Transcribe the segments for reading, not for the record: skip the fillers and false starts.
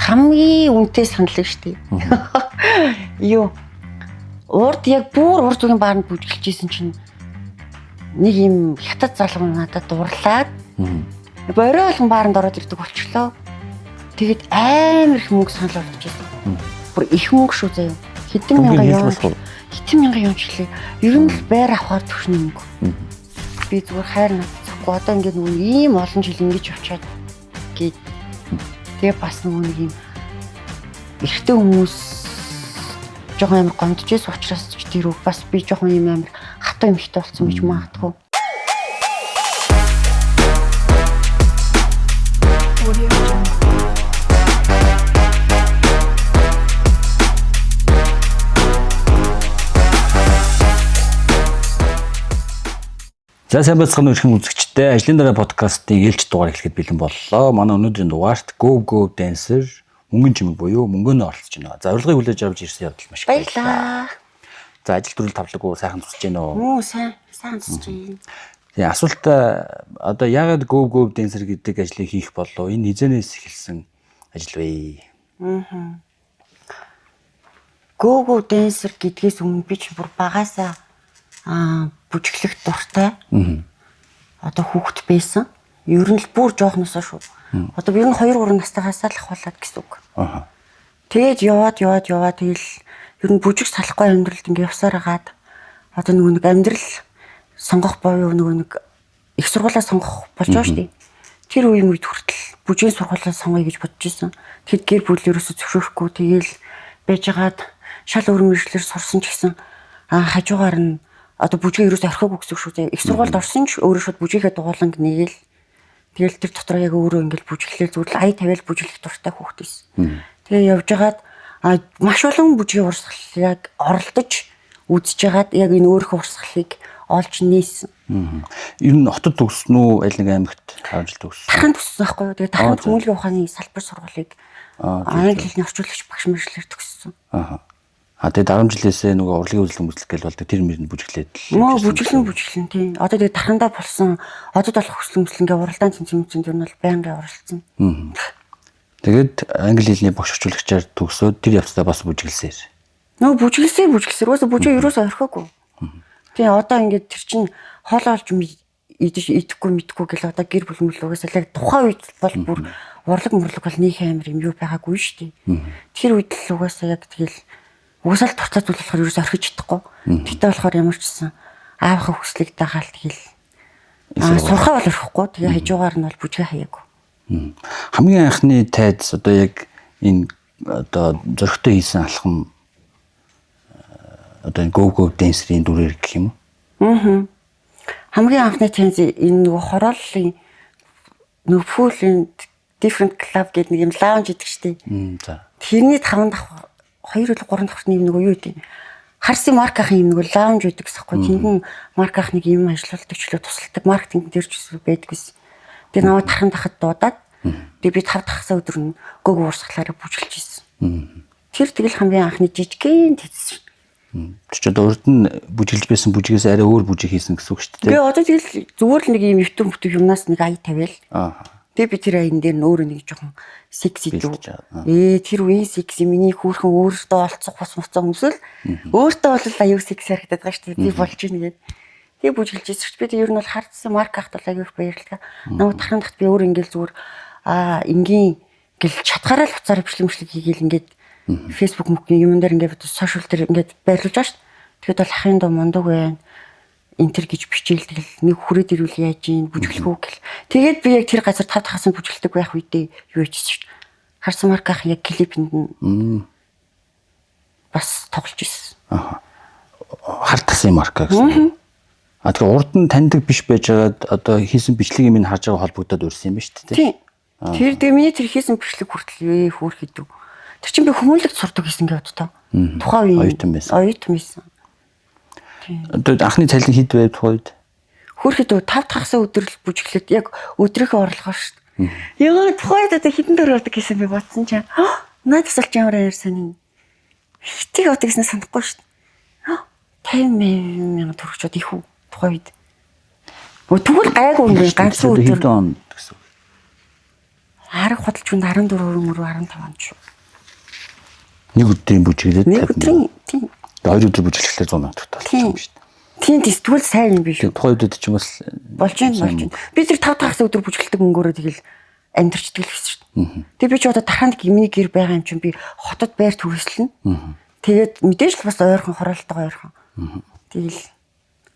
хамгийн үнэтэй санал шүү дээ. Юу урд яг бүр урд зүгийн баарнд бүжгэлжсэн чинь нэг юм хятад залуу надад дурлаад борой болгон баарнд ороод ирдэг болчихлоо. Тэгээд амар их мөнгө санал болгож байсан. Бүр их мөнгө шүү заяа. Хэдэн мянган юм члээ. Ер нь л байр авахар төвшний мөнгө. Би зүгээр хайр надцахгүй одоо ингээд нөгөө ийм олон жил ингэж явчаад гээд тэгээ бас нөгөө нэг юм эрэгтэй хүмүүс жоохон амар гомдож байсан учраас ч тэр бас би жоохон юм амар хатуу эмхтэй болсон гэж магадгүй. За сайн бацхан өрхөн үзэгчтэй ажлын дараа подкастын ээлж дугаар эхлэхэд бэлэн боллоо. Манай өнөөдрийн дугаарт Go Go Dancer мөнгөн чимэг буюу мөнгөний оролцож байна. За урилгыг хүлээж авч ирсэн явдал маш их баярлалаа. За ажил төрөл тавлаггүй сайхан тусч байна уу? Муу сайн тусч байна. Тэгээ асуулт одоо яагаад Go Go Dancer гэдэг ажлыг хийх болов? Энэ хизэнээс эхэлсэн ажил вэ? Go Go Dancer гэдгээс өмнө би ч бүр багаасаа бүжиглэх дуртай. Одоо хүүхэд байсан. Ер нь л бүр жоохносоо шүү. Одоо би ер нь 2-3 настайгаас л ахвалаад гэсэн үг. Тэгээд яваад тэгэл ер нь бүжиг салахгүй амьдралд ингээ явсаар хагаад одоо нөгөө нэг амьдрал сонгох боيو нөгөө нэг их сургуулаа сонгох болж байгаа шүү дээ. Тэр үеийн үед хүртэл бүжгийн сургуулаа сонгоё гэж бодож исэн. Тэгэд гэр бүлээрөөсө зөвшөөрөхгүй тэгээл байжгаад шал өөр мэржлэр сурсан ч гэсэн хажуугаар нь одоо бүжгээ ерөөсөө орхиогүй гэсэн шүү дээ. Их сургуульд орсон ч өөрөө шууд бүжигээ дугуулan гнэгээл тэгэл тэр дотор яг өөрөө ингээл бүжиглээ зүгээр л ая тавиал бүжиглэх дуртай хүүхэд байсан. Тэгээ явж байгаад маш олон бүжгийн урсгалыг оролдож үзэж байгаад яг энэ өөрийнхөө урсгалыг олж нээсэн. Ер нь хотод төгссөн үү аль нэг аймагт авч төгссөн? Тарханд төгссөн байхгүй юу? Тэгээ тарханд хүмүүнлэгийн ухааны салбар сургуулийг англи хэлний орчуулагч багш мэргэжлэр төгссөн. Тэгээд 10 жилээсээ нөгөө урлагийн үзлэг мүзлэг гэж болдог тэр мэрэнд бүжиглээд л. Бүжиглэн тийм. Одоо тэгээ тархандаа болсон одод болох хүслэн мүслэнгээ уралдаан цэнцэн тэр нь бол байнга оролцсон. Тэгээд англи хэлний багш орчуулагчаар төгсөөд тэр явцдаа бас бүжиглсээр. Бүжиглсээр уусаа бүжгээ ерөөсөө орхиогүй. Тэгээ одоо ингээд тэр чинь хоол олж идэхгүй мэдхгүй гэл одоо гэр бүл мөлөөс л яг тухайн үед бол бүр урлаг бол нэг амар юм юу байгаагүй шүү дээ. Тэр үед л угаасаа яг тэгэл угсаал турцаад болохоор ерөөс орхиж чадахгүй. Тэгтээ болохоор ямар ч гэсэн аавынхаа хүслийг дагаал тэгэл сурхаа бол орхихгүй. Тэгээ хажуугаар нь бол бүжгээ хаяагүй. Хамгийн анхны тайз одоо яг энэ одоо зөрөгтэй хийсэн алхам одоо энэ Go Go Dancer-ийн дүрээр гэх юм уу? Хамгийн анхны тайз энэ нөгөө хорооллын нөгөө Full Different Club гэдэг нэг юм лаунж идэг штеп. Тэрний 5 давх 2 или 3 давхрын юм нөгөө юу гэдэг. Харсын марк ахын юм нөгөө лаунж байдаг гэсэхгүй. Тэнд марк ах нэг юм ажиллаулдаг ч лөө тусалдаг маркетинг дээр ч байдаггүйс. Тэгээ наваа тархан дахад дуудаад тэгээ би 5 дахсаа өдөр нь Go Go урсгалаараа бүжгэлж ийсэн. Тэр тэгэл хамгийн анхны жижигхэн тэз. Чи одоо урд нь бүжгэлж байсан бүжгээс арай өөр бүжиг хийсэн гэсэн үг шүү дээ. Би одоо тэгэл зүгээр л нэг юм өвтөн бүтэг юмнаас нэг ая тавиал. Тэгээ би тэр аян дээр нь өөрөө нэг жоохон секси дүү. Тэр үеийн секси миний хүүхэн өөртөө олцох бас моцоо хүмүүсэл өөртөө бол аюу секси харагдаад байгаа шүү дээ. Би болж ийн гэдэг. Тэгээ бүжгэлж ийсч би тэр ер нь бол хардсан марк ахт бол аюу их баярлалаа. Намайг тархан дахт би өөр ингээл зүгээр энгийн гэл чатгаараа л хуцаар бичлэмжлэг хийгээл ингээд Facebook мөкийн юм дээр ингээд сошиал дээр ингээд байрлуулж байгаа шүү дээ. Тэгэхэд бол ахын доо мундаг байна. Интер гэж бичээл тэгэл нэг хүрээд ирүүл яаж ийн бүжиглэх үү гэл. Тэгээд би яг тэр газар 5 дахасан бүжиглдэг байх үедээ юу хийчихсэн шүү дээ. Харсан марк ах яг клипэнд нь бас тоглож ирсэн. Хартсан марка гэсэн. Тэгэхээр урд нь таньдаг биш байжгаад одоо хийсэн бичлэг юм ин харж байгаа холбогдоод урьсан юм ба шүү дээ. Тийм. Тэр дээ миний тэр хийсэн бичлэг хүртэл хөөх идэв. Тэр чинь би хүмүүлэгт сурдаг гэсэн гээд бодтоо. Тухайн үеийн оюутан байсан. Одоо анхны цалин хэд байв тухайд? Хөрхэд 5 дахсаа өдрөл бүжиглээд яг өдрийнхөө орлогоор шүү дээ. Ягаад тухайд одоо хэдэн төгрөг авдаг гэсэн би бодсон чинь надаас олж ямар ярьсан юм. Хитийг авдаг гэсэн санахгүй шүү дээ. 50,000 төгрөгчод их үү тухайн үед. Тэгвэл гайгүй юм ганцхан өдөр. Хэдэн он гэсэн үг? Арга худалч хүнд 14 мөрөө 15 он шүү. Нэг өдрийн бүжиглээд Нэг өдрийн тийм. 2 өдөр бүжиглэхлээр 100 сая төгрөг болсон юм шүү дээ. Тийм тэгвэл сайн юм биш үү? Тухайн үедэд ч юм бас Болж байна. Би тэр 5 өдөр бүжгэлдэг мөнгөөрөө тэгэл амьдрчдаг л гэсэн шүү дээ. Тэгээ би ч одоо тарханд миний гэр байгаа юм чинь би хотод байр түрээслэн. Тэгээд мэдээж л бас ойрхон хороолтойгоо ойрхон. Тэгэл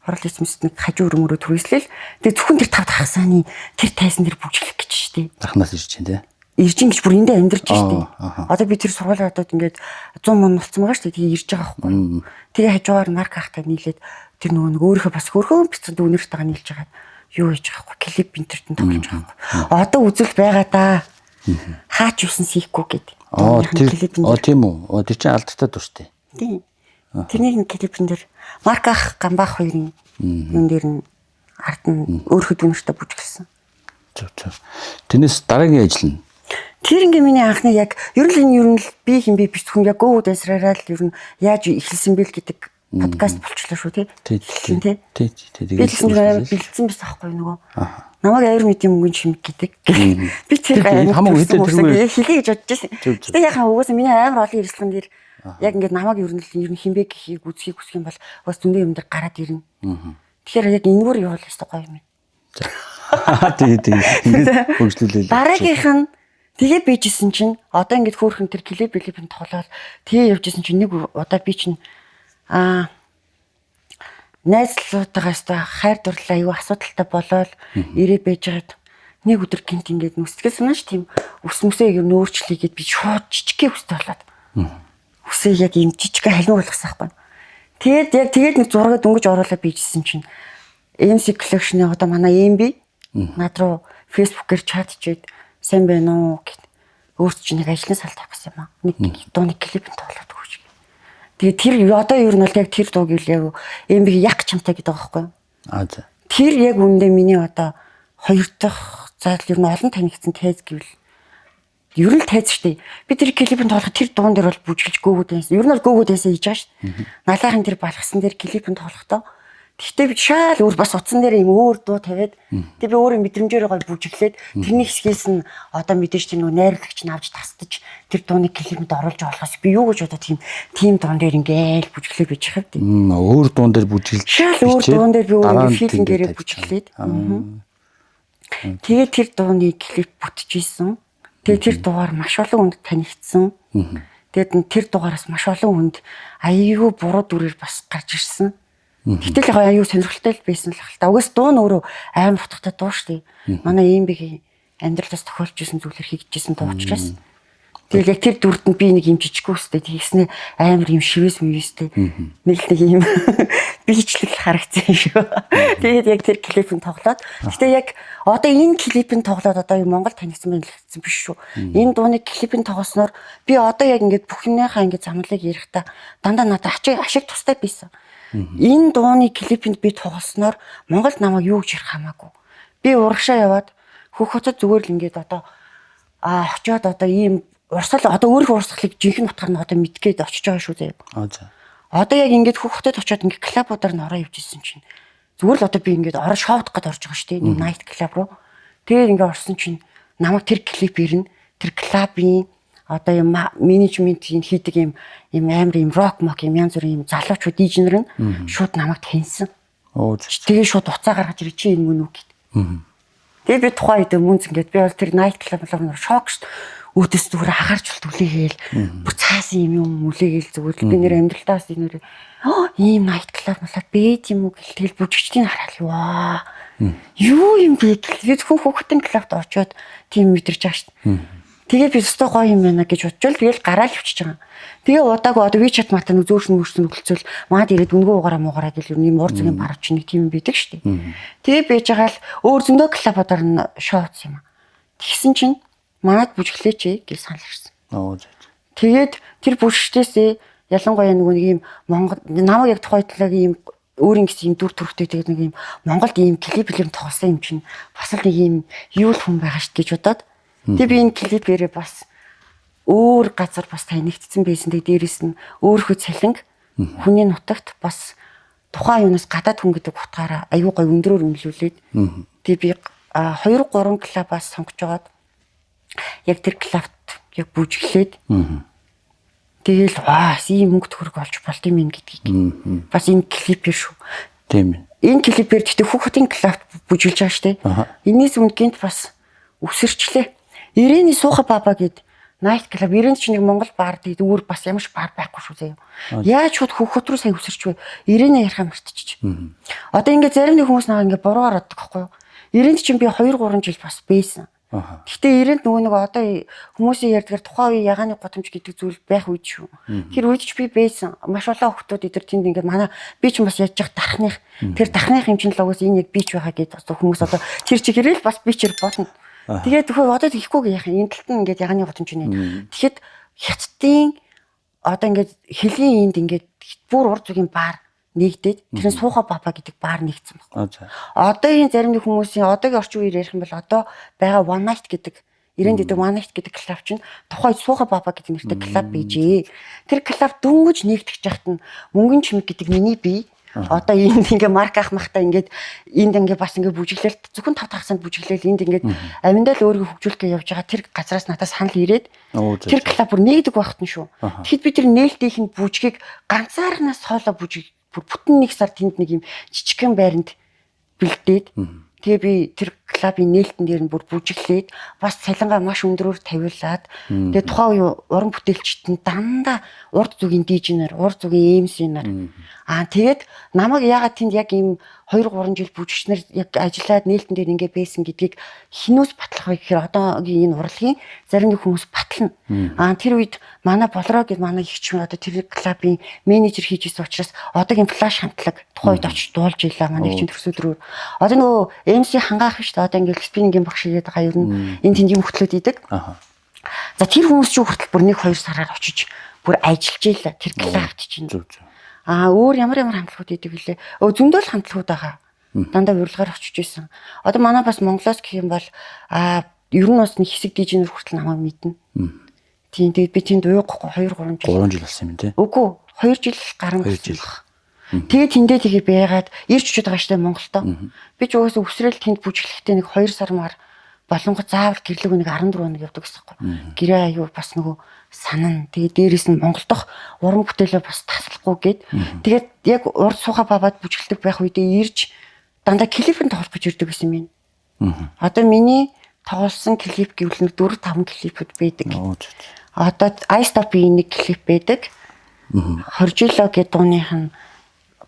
хорол эсмэс нэг хажуу өрмөрөө түрээслэл. Тэгээ зөвхөн тэр 5 хасааны тэр тайсан дээр бүжиглэх гэж шүү дээ. Дахнаас ирж чинь тий. Ирж ингэж бүр эндээ амьдарч шүү дээ. Одоо би тэр сургуулийн одод ингээд 100 мөн болцсон байгаа шүү дээ. Тэгээ ирж байгаа байхгүй. Тэгээ хажуугаар марк ахтай нийлээд тэр нөгөө өөрийнхөө бас хөрхөн бицэд үнэртэйгээ нийлж байгаа. Юу хийж байгаа байхгүй. Клип интернетэн тоглож байгаа байхгүй. Одоо үзэл байгаа да. Хаач юусан сийхгүй гэдэг. Тийм үү. Тэр чинь алдтай дуртай. Тийм. Тэрний клипэн дээр марк ах гамбах хоёрын юм дээр нь ард нь өөрхөд үнэртэй бүжгэлсэн. Зөв. Тэрнээс дараагийн ажил нь тэр ингээ миний анхны яг ер нь би хин би биш хүн яг гоо дэсраараа л ер нь яаж эхэлсэн бэ л гэдэг подкаст болчихлоо шүү тий. Тий. Би тэгсэн чинь бэлдсэн биш аахгүй нөгөө. Намайг аяр мэдийн мөнгөний чимэг гэдэг. Би тэр хамаагүй хэдэ хэлье гэж бодож байсан. Гэтэ яхаа угаасаа миний амар олон ирэлцэн дээр яг ингээ намайг ер нь хинбэ гэхийг үзхийг хүсэх юм бол бас зөндөө юм дээр гараад ирнэ. Тэгэхээр яг энэгээр явуул өстой гоё юм. Тий. Ингээд хөгжлүүлээ. Дараагийнх нь тэгээ бийжсэн чинь одоо ингээд хөөхөн тэр клипийн тоглоод тэгээ явжсэн чинь нэг удаа би чинь найзлуудаагаас та хайр дурлаа аюу асуудалтай болоод ирээ байжгаад нэг өдөр гинт ингээд нүсгээс санааш тийм ус мүсээ юм нөөрчлийгээд би шууд жижигхэн өстэй болоод үсээ яг юм жижигхэн халиуруулсан байхгүй. Тэгээд нэг зураг дөнгөж оруулаад бийжсэн чинь MC collection-ы одоо манай MB над руу Facebook-ээр чатчээд сайн байна уу гэд. Өөрт чинь нэг ажлын салт авах гэсэн юм аа. Нэг дууны клипэнд тоглоод өгч. Тэгээ тэр одоо ер нь бол яг тэр дууг яг MB яг чамтай гэдэг байгаа байхгүй юу? За. Тэр яг үндэ миний одоо хоёр дахь зал ер нь олон танигдсан тайз гэвэл ер нь тайз штэ. Би тэр клипэнд тоглоход тэр дуун дээр бол бүжгэлж гоогүүд байсан. Ер нь бол гоогүүд байсан хийж байгаа штэ. Налайхын тэр балгасан дээр клипэнд тоглохдоо гэхдээ би шаал өөр бас утсан дээр юм өөр дуу тавиад тэг би өөрөө мэдрэмжээр гоё бүжиглээд тэрний хэсгээс нь одоо мэдээж тийм нөгөө найрлагч нь авч тасдаж тэр дууны клипэнд оруулж болохоос би юу гэж одоо тийм дуун дээр ингээл бүжиглээ бич хав тий. Өөр дуун дээр бүжиглэж шаал өөр дуун дээр би өөрөө филингээрээ бүжиглээд тэгээ тэр дууны клип бүтчихсэн. Тэгээ тэр дуугаар маш олон хүнд танигдсан. Тэгээд тэр дугаараас маш олон хүнд аюу буруу дүрээр бас гарч ирсэн. Гэтэл аюу сонирхолтой л байсан л хаалта. Угаас дуу нь өөрөө аим утгатай дуу шүү дээ. Манай MB-ийн амьдралаас тохиолж исэн зүйлэр хийгдчихсэн дуу учраас. Тэгэл яг тэр дүрдэнд би нэг юм жижиг үстэй тэгснэ амар юм шивээс мөвстэй. Нэг юм бичлэг харагдсан юм шүү. Тэгээд яг тэр клипэнд тоглоод. Гэтэ яг одоо энэ клипэнд тоглоод одоо Монгол танигдсан байх гэсэн биш шүү. Энэ дууны клипэнд тоглосноор би одоо яг ингээд бүх юмнийхаа ингээд замлыг ярихдаа дандаа надад ашиг тустай байсан. Энэ дууны клипэнд би тоглосноор Монголд намайг юу гэж ярих хамаагүй. Би урагшаа яваад Хөх хотод зүгээр л ингээд одоо очиод одоо ийм урсгал одоо өөрийнхөө урсгалыг жинхэнэ утгаар нь одоо мэдгээд очиж байгаа шүү дээ. За. Одоо яг ингээд Хөх хотод очиод ингээд клубуудаар нь ороо явж исэн чинь зүгээр л одоо би ингээд ороо шоудах гээд орж байгаа шүү дээ. Нэг найт клуб руу. Тэгээд ингээд орсон чинь намайг тэр клип ирнэ. Тэр клубын одоо юм менежментийн хийдэг юм амар юм рок мок юм янз бүрийн юм залуучууд дижнер нь шууд намайг таньсан. Тэгээ шууд уцаа гаргаж ирээ чи энэ мөн үү гэд. Тэгээ би тухайн үед мөнц ингээд би бол тэр найт клуб руу шок шүү. Өөдөөс зүгээр агарч үлдүүлээгээл бүр цаасан юм үлээгээл зүгээр би нэр амьдралтаас энэ ийм найт клуб малаа бэд юм уу гэл тэгэл бүжигчдийн хараад ваа. Юу юм бэ гэл би хүүхдийн клубт очиод тийм мэдэрч байгаа шүү. Тэгээ би өстой гоё юм байна гэж бодчихвол тэгэл гараал явчихж байгаа. Тэгээ удаагүй одоо WeChat мата нэг зөөрсөн нөхцөл маад ирээд үнгөө угаараа муугараа гэл юм уур зөгийн барууч нэг тийм байдаг шүү дээ. Тэгээ бийж байгаа л өөр зөндөө клубудаар нь шоуц юм. Тэгсэн чинь манад бүжиглээч гэж санал ирсэн. Тэгээд тэр бүжигчдээсээ ялангуяа нэг юм Монгол намайг яг тухай талаагийн юм өөрийн гэсэн юм дүр төрхтэй тэгээд нэг юм Монголд ийм клип тоглосон юм чинь бас л нэг юм юу л хүн байгаа шүү гэж бодоод тэгээ би энэ клипээрээ бас өөр газар бас танигдсан байсан. Тэгээд дээрэс нь өөрийнхөө цалинг хүний нутагт бас тухайн юунаас гадаад хүн гэдэг утгаараа аюу гай өндрөөр үнэлүүлээд тэгээ би 2-3 клубаас сонгож жагаад Яг тэр клавт яг бүжиглээд тэгэл ийм мөнгө төгрөг олж болд юм гэдгийг бас энэ клипээр шүү. Тийм ээ. Энэ клипээр гэхдээ хүүхдийн клавт бүжиглж байгаа штэ. Энээс өмнө гинт бас өсөрчлээ. Ирэний сууха баба гэд найт клуб ирэн чинь нэг Монгол баар тэгээд өөр бас ямарч баар байхгүй шүү заяа. Яаж шууд хүүхэд рүү сая өсөрч вэ? Ирэнэ ярихаа мартчих. Одоо ингээд зарим нэг хүмүүс наа ингээд буруугаар боддог байхгүй юу? Ирэнд чинь би 2-3 жил бас бэйсэн. Гэхдээ ирэнд нөгөө нэг одоо хүмүүсийн ярьдгаар тухайн үе ягааны гудамж гэдэг зүйл байх үед шүү. Тэр үед ч би бэйсэн. Маш олон хүмүүс эдэр тэнд ингээд манай би ч бас яаж явах дарахных. Тэр дарахных юм чинь л угаас энэ яг би ч байгаа гэдэг хүмүүс одоо тэр чигээрэл бас би ч бодно. Тэгээд төхөө одоо тийхгүй яах юм. Энэ талд нь ингээд ягааны гудамж нэ. Тэгэхэд хятадын одоо ингээд хөлийн энд ингээд бүр урд зүгийн баар нэгдээд тэрэн сууха баба гэдэг баар нэгдсэн байна. Одоогийн зарим нэг хүмүүсийн одоогийн орчин үеэр ярих юм бол одоо байгаа One Night гэдэг ирэнд гэдэг One Night гэдэг клуб чинь тухайн сууха баба гэдэг нэртэй клуб bijээ. Тэр клуб дөнгөж нэгтгэж яхад нь мөнгөн чимэг гэдэг миний бие одоо энд ингээ марк ах махтаа ингээд энд ингээ бас ингээ бүжиглэл зөвхөн 5 цагт бүжиглэл энд ингээ аминдаа л өөрийгөө хөгжүүлэхээ явж байгаа тэр газраас надад санал ирээд тэр клуб бүр нэгдэг багт нь шүү. Тэгэхэд би тэр нээлтийнх нь бүжгийг ганцаарнаас хоолоо бүжиг бүтэн нэг сар тэнд нэг юм жижигхэн байранд бэлдээд тэгээ би тэр клубын нээлтэн дээр нь бүр бүжиглээд бас цалингаа маш өндөрөөр тавиулаад тэгээ тухайн үе уран бүтээлчд нь дандаа урд зүгийн дижнер, урд зүгийн MC-нар тэгээд намайг яагаад тэнд яг ийм 2-3 жил бүжигчнэр яг ажиллаад нээлтэн дээр ингээ байсан гэдгийг хинүүс батлах вэ гэхээр одоогийн энэ урлагийн зарим нэг хүмүүс батлна. Тэр үед манай болроо гэд манай ихч одоо тэр клубын менежер хийж исэн учраас одоогийн флаш хамтлаг тухайн үед очиж дуулж илаа манай ихч төрсөдрөөр. Одоо нөгөө MC хангаах шүү дээ. Одоо ингээ спиннингийн багш игээд байгаа ер нь энэ тэнд юм хөтлөөд идэг. За тэр хүмүүс ч хүртэл бүр 1-2 сараар очиж бүр ажиллаж ийлээ тэр клубт чинь. Өөр ямар хамтлагууд идэг вүлээ. Зөндөл хамтлагууд байгаа. Дандаа урилгаар очиж исэн. Одоо манай бас Монголоос гэх юм бол ер нь бас нэг хэсэг дижнер хүртэл намайг мэднэ. Тийм тэгээд би тэнд уухгүй 2-3 жил. 3 жил болсон юм тий. Үгүй 2 жил гарсан. 2 жил. Тэгээд тэндээ тэгээ байгаад ирч очиод байгаа штэ Монголдоо. Би ч угаасаа өсрэл тэнд бүжиглэхдээ нэг 2 сар маар болонгоо заавал гэрлэг нэг 14 хоног явдаг гэсэн юм. Гэрээ аюу бас нөгөө санана. Тэгээд дээрээс нь Монгол дахь уран бүтээлээ бас таслахгүй гээд тэгээд яг урд сууха бабад бүжиглдэг байх үедээ ирж дандаа клипэн тоглож ирдэг гэсэн юм. Одоо миний тоглосон клип гэвэл нэг 4-5 клипүүд байдаг. Одоо Ice Top-ийн нэг клип байдаг. Хоржило гэдэг дууных нь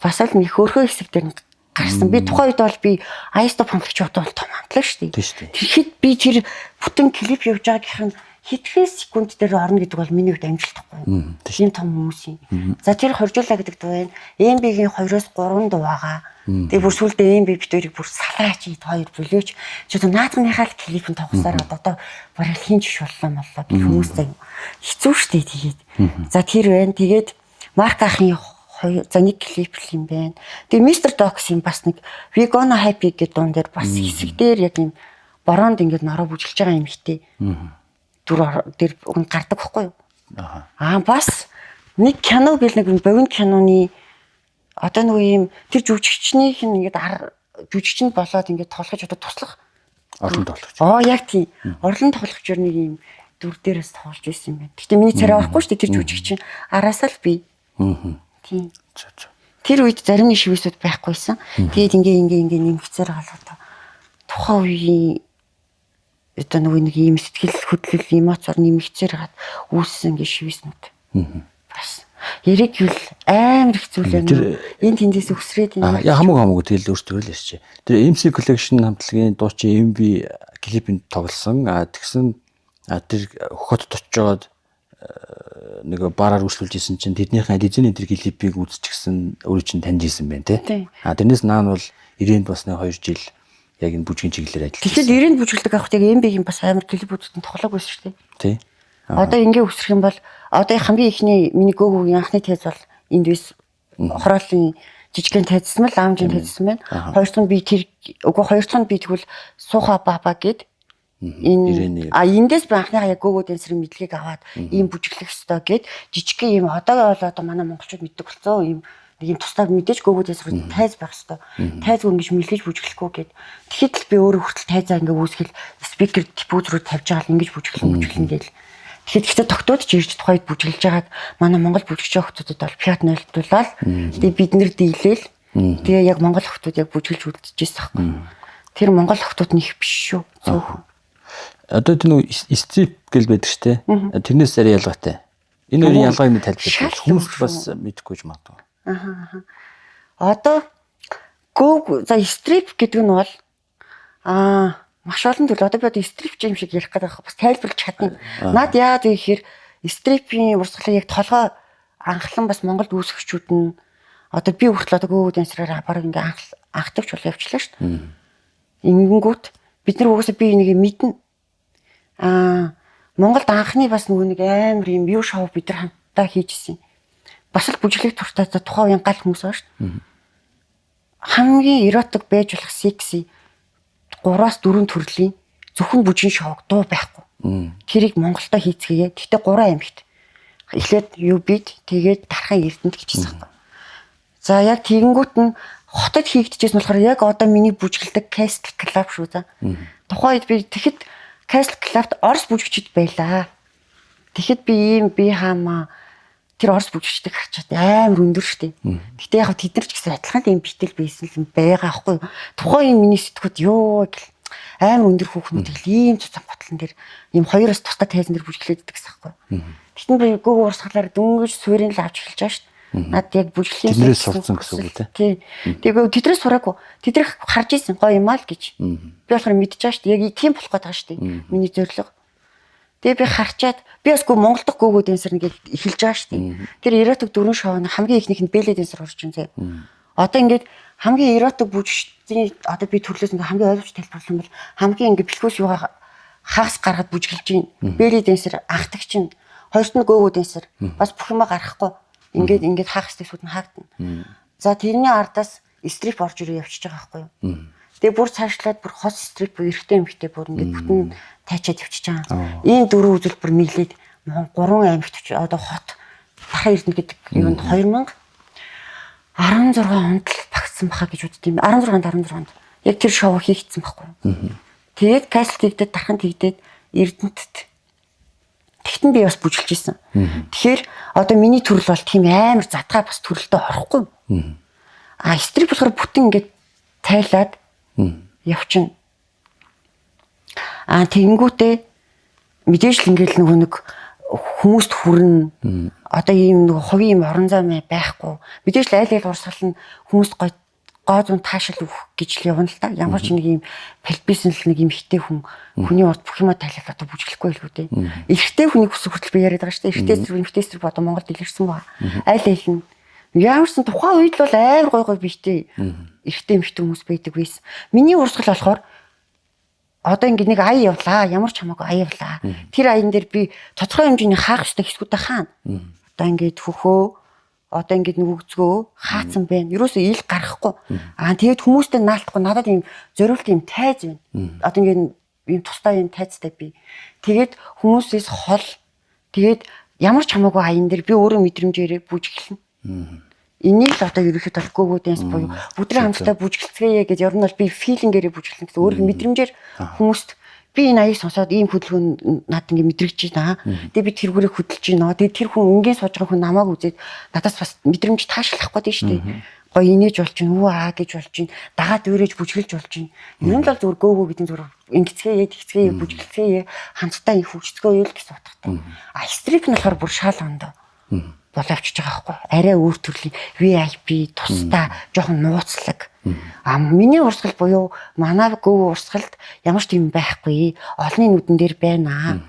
бас л нэг хөөрхөн хэсэг дээр гарсан. Би тухайн үед бол би Ice Top хамтлагч бодвол том хамтлаг шүү дээ. Тэгэхэд би тэр бүтэн клип явж байгаа гэх нь хэдхэн секунд дээр орно гэдэг бол миний хувьд амжилттай. Тийм том хүмүүсийн. За тэр хоржуулаа гэдэг дуу байна. MB-гийн 2-3 дуу байгаа. Тэгээ бүр сүлдээ MB битүүрийг бүр салаач ид 2 бүлээч. Чи одоо наадмынхаа л клипэн тоглосоор одоо бараг хин жиш боллоо гэх хүмүүстэй хэцүү штэ тэгээд. За тэр байна. Тэгээд Марк ахын за нэг клип юм байна. Тэгээ Mr. Dox-ийн бас нэг We Gonna Happy гэдэг дуун дээр бас хэсэг дээр яг юм бороонд ингээд нороо бүжиглж байгаа юм хтэй. Дүр дээр гардаг байхгүй юу? Бас нэг кино гэл нэг богино киноны одоо нөгөө юм тэр жүжигчнийх нь ингээд жүжигчэнд болоод ингээд тоглож одоо туслах орлон тоглогч. Яг тийм. Орлон тоглогч нэг юм дүр дээрээс тоглож байсан юм байна. Гэхдээ миний царай орохгүй шүү дээ тэр жүжигч чинь араасаа л би. Тийм. Тэр үед зарим нэг шивэсүүд байхгүйсэн. Тэгээд ингээ нэмэгцээр гал одоо тухайн үеийн одоо нэг юм сэтгэл хөдлөл эмоцоор нэмэгцээр гад үүссэн ингээ шивэснүүд. Бас яриг юу амар их зүйл байна. Энд тэндээс өсрээд юм. Хамаагүй тэгэл өөртөө л ярьчих. Тэр MC Collection хамтлагийн дуучин MV клипэнд тоглосон. Тэгсэн тэр хот очиод нэг бараар үслүүлж исэн чинь тэднийхэн лизений тэр клипийг үзчихсэн өөрөө чинь таньж исэн байна тий. Тэрнээс наан бол ирэнд бас нэг 2 жил яг энэ бүжгийн чиглэлээр ажиллаж. Тэгэхээр ирэнд бүжгэлдэг авахт яг MB-ийн бас амар клипүүдд нь тоглоог байсан шүү дээ. Тий. Одоо ингээ өсрөх юм бол одоо хамгийн ихний миний гөөгөөгийн анхны тез бол энд бис хороолын жижигхэн тайзсан мэл аамжийн тайзсан байна. Хоёр дахь нь би тэр хоёр дахь нь би тэгвэл сууха баба гэд энэ эндээс би анхныхаа яг гөөгөө дэнсрийн мэдлэгийг аваад ийм бүжиглэх ёстой гэд жижигхэн ийм одоогийн бол одоо манай монголчууд мэддэг болсон ийм ийм тусдаа мэдээж гөөгөөдөөс тайз байх хэвээр. Тайзгүй ингэж мэлгэж бүжиглэхгүй гээд. Тэгэхэд л би өөрөө хүртэл тайзаа ингээ үүсгэл спикер диффуз руу тавьж байгаа л ингэж бүжиглэн гээл. Тэгэхээр тогтоодч ирж тухайд бүжиглэж байгаад манай Монгол бүжигч охтуудад бол пиат нойлдуулаад тэгээ бид нэр дийлээл тэгээ яг Монгол охтууд яг бүжиглж үлдчихсэн байхгүй. Тэр Монгол охтууд нэх биш шүү. Цөөхөн. Одоо тэр нэг стрип гэл байдаг штэ. Тэрнээс арай ялгаатай. Энэ хоёрын ялгааг нь тайлбарлах хүмүүс бас мэдэхгүй ч магадгүй. Одоо за стрип гэдэг нь бол маш олон төрөл. Одоо би одоо стрип юм шиг ярих гэдэг бас тайлбарлаж чадна. Наад яагаад вэ гэхээр стрипийн урсгалыг яг толгой анхлан бас Монголд үүсгэгчүүд нь одоо би хүртэл одоо гөөгөө дансраар бараг ингээ анхдагч бол явчлаа шүү дээ. Ингэнгүүт бид нар угаасаа би энийг мэднэ. Монголд анхны бас нөгөө нэг амар юм view show бид нар хамтдаа хийжсэн. Бас л бүжиглэх туртай тухайн үеийн гал хүмүүс байгаа шүү дээ. Хамгийн эротик байж болох секси 3-4 төрлийн зөвхөн бүжин шоуг дуу байхгүй. Тэрийг Монголдо хийцгээе. Гэхдээ 3 аймагт. Эхлээд UB-д тэгээд Дархан Эрдэнэт гэжсэн юм. За яг тэгэнгүүт нь хотод хийгдэжсэн болохоор яг одоо миний бүжиглдэг Castle Club шүү за. Тухайд би тэгэхэд Castle Club-д Орос бүжигчд байлаа. Тэгэхэд би хаамаа тэр Орос бүжигчдийг харчаад амар өндөр штэ. Гэтэ яг тэд нар ч гэсэн адилхан юм битэл байсан юм байгаа аахгүй. Тухайн миний сэтгүүд ёо гэл амар өндөр хүүхнүүд гэл ийм цуцан ботлон дээр ийм хоёроос тусдаа тайзан дээр бүжиглээд идэх гэсэн аахгүй. Тэгтэн би гөөгөө урсгалаар дөнгөж суурийг л авч эхэлж байгаа штэ. Наад яг бүжиглээс тэднээс сурцсан гэсэн үг тий. Тэгээ тэднээс сураагүй. Тэднэр харж ийсэн гоё юм аа л гэж. Би болохоор мэдчихэж байгаа штэ. Яг тийм болох гээд байгаа штэ. Миний зорилго. Тэгээ би харчаад би басгүй Монгол дахь гөөгөө дэнсэр ингээд эхэлж байгаа штэ. Тэр эротик 4 шоуны хамгийн ихнийх нь бэлээ дэнсэр орж ин зэ. Одоо ингээд хамгийн эротик бүжигчдийн одоо би төрлөөс ингээд хамгийн ойлгож тайлбарлах юм бол хамгийн ингээд бэлхүүс юугаа хагас гаргаад бүжиглж ин бэлээ дэнсэр анхдагч ин хоёрт нь гөөгөө дэнсэр бас бүх юма гарахгүй. Ингээд хаах стэйсүүд нь хаагдана. За тэрний ардаас стрип орж ирээ явчихж байгаа байхгүй юу? Тэгээ бүр цаашлаад бүр хос стрип эрэгтэй эмэгтэй бүр ингээд бүтэн тайчаад явчихж байгаа. Ийм дөрвөн үзүүлбэр нийлээд 3 аймагт одоо хот Дархан Эрдэнэт гэдэг юунд 2016 онд л багтсан баха гэж үздэг юм. 16-нд яг тэр шоу хийгдсэн байхгүй юу? Тэгээд Castle тэгдээд Дархан тэгдээд Эрдэнэтэд тэгтэн би бас бүжиглж ийсэн. Тэгэхээр одоо миний төрөл бол тийм амар задгаа бас төрөлдөө орохгүй. Стрип болохоор бүтэн ингээд тайлаад явчихна. Тэгэнгүүтээ мэдээж л ингээд нөгөө нэг хүмүүст хүрнэ. Одоо ийм нөгөө хувийн юм орон зай байхгүй. Мэдээж л айл урсгал нь хүмүүст гоо зүүн таашаал өгөх гэж л явна л та. Ямар ч нэг юм пальбисэн л нэг юм хитэй хүний урд бүх юма тайлах одоо бүжиглэхгүй л үү дээ. Эрэгтэй хүний хүсэг хүртэл би яриад байгаа шүү дээ. Эрэгтэй зэрэг одоо Монголд илэрсэн ба. Айл нь ямарсан тухайн үед л бол амар гой бийтэй эрэгтэй эмэгтэй хүмүүс байдаг байсан. Миний урсгал болохоор одоо ингэ нэг ая явлаа. Ямар ч хамаагүй ая явлаа. Тэр аян дээр би тодорхой хэмжээний хаах ёстой хэсгүүдээ хаана. Одоо ингэ хөхөө одоо ингээд нүгзгөө хаацсан байна. Ерөөсөө ил гарахгүй. Тэгээд хүмүүстэй наалтахгүй надад ийм зориулт ийм тайз байна. Одоо ингээд ийм тустай ийм тайзтай би. Тэгээд хүмүүсээс хол тэгээд ямар ч хамаагүй аян дээр би өөрөө мэдрэмжээрээ бүжиглэнэ. Энийг л одоо ерөөхдөө гөөгөө дэнс буюу бүдрийн хамтдаа бүжиглцгээе гэж ер нь бол би филингээрээ бүжиглэн гэсэн өөрийнхөө мэдрэмжээр хүмүүст би энэ аяыг сонсоод ийм хөдөлгөөн над ингэ мэдрэгж байна. Тэгээ би тэргүүрээ хөдөлж байна. Тэгээ тэр хүн өнгийн сууж байгаа хүн намайг үзээд надаас бас мэдрэмж таашаалах гээд шүү дээ. Гоё инээж болж байна. Үу гэж болж байна. Дагаад өрөөж бүжгэлж болж байна. Ер нь л зөв гөөгөө гэдэг зөв ингэцгээе, тэгцгээе, бүжгэлцгээе, хамтдаа их хөгжцгөөе л гэсэн утгатай. Стрик нь болохоор бүр шал ондоо боловчж байгаа байхгүй. Арай өөр төрлийн VIP тусдаа жоохон нууцлаг. Миний урсгал буюу манай гөв урсгалд ямар ч юм байхгүй. Олонний нүдэн дээр байна.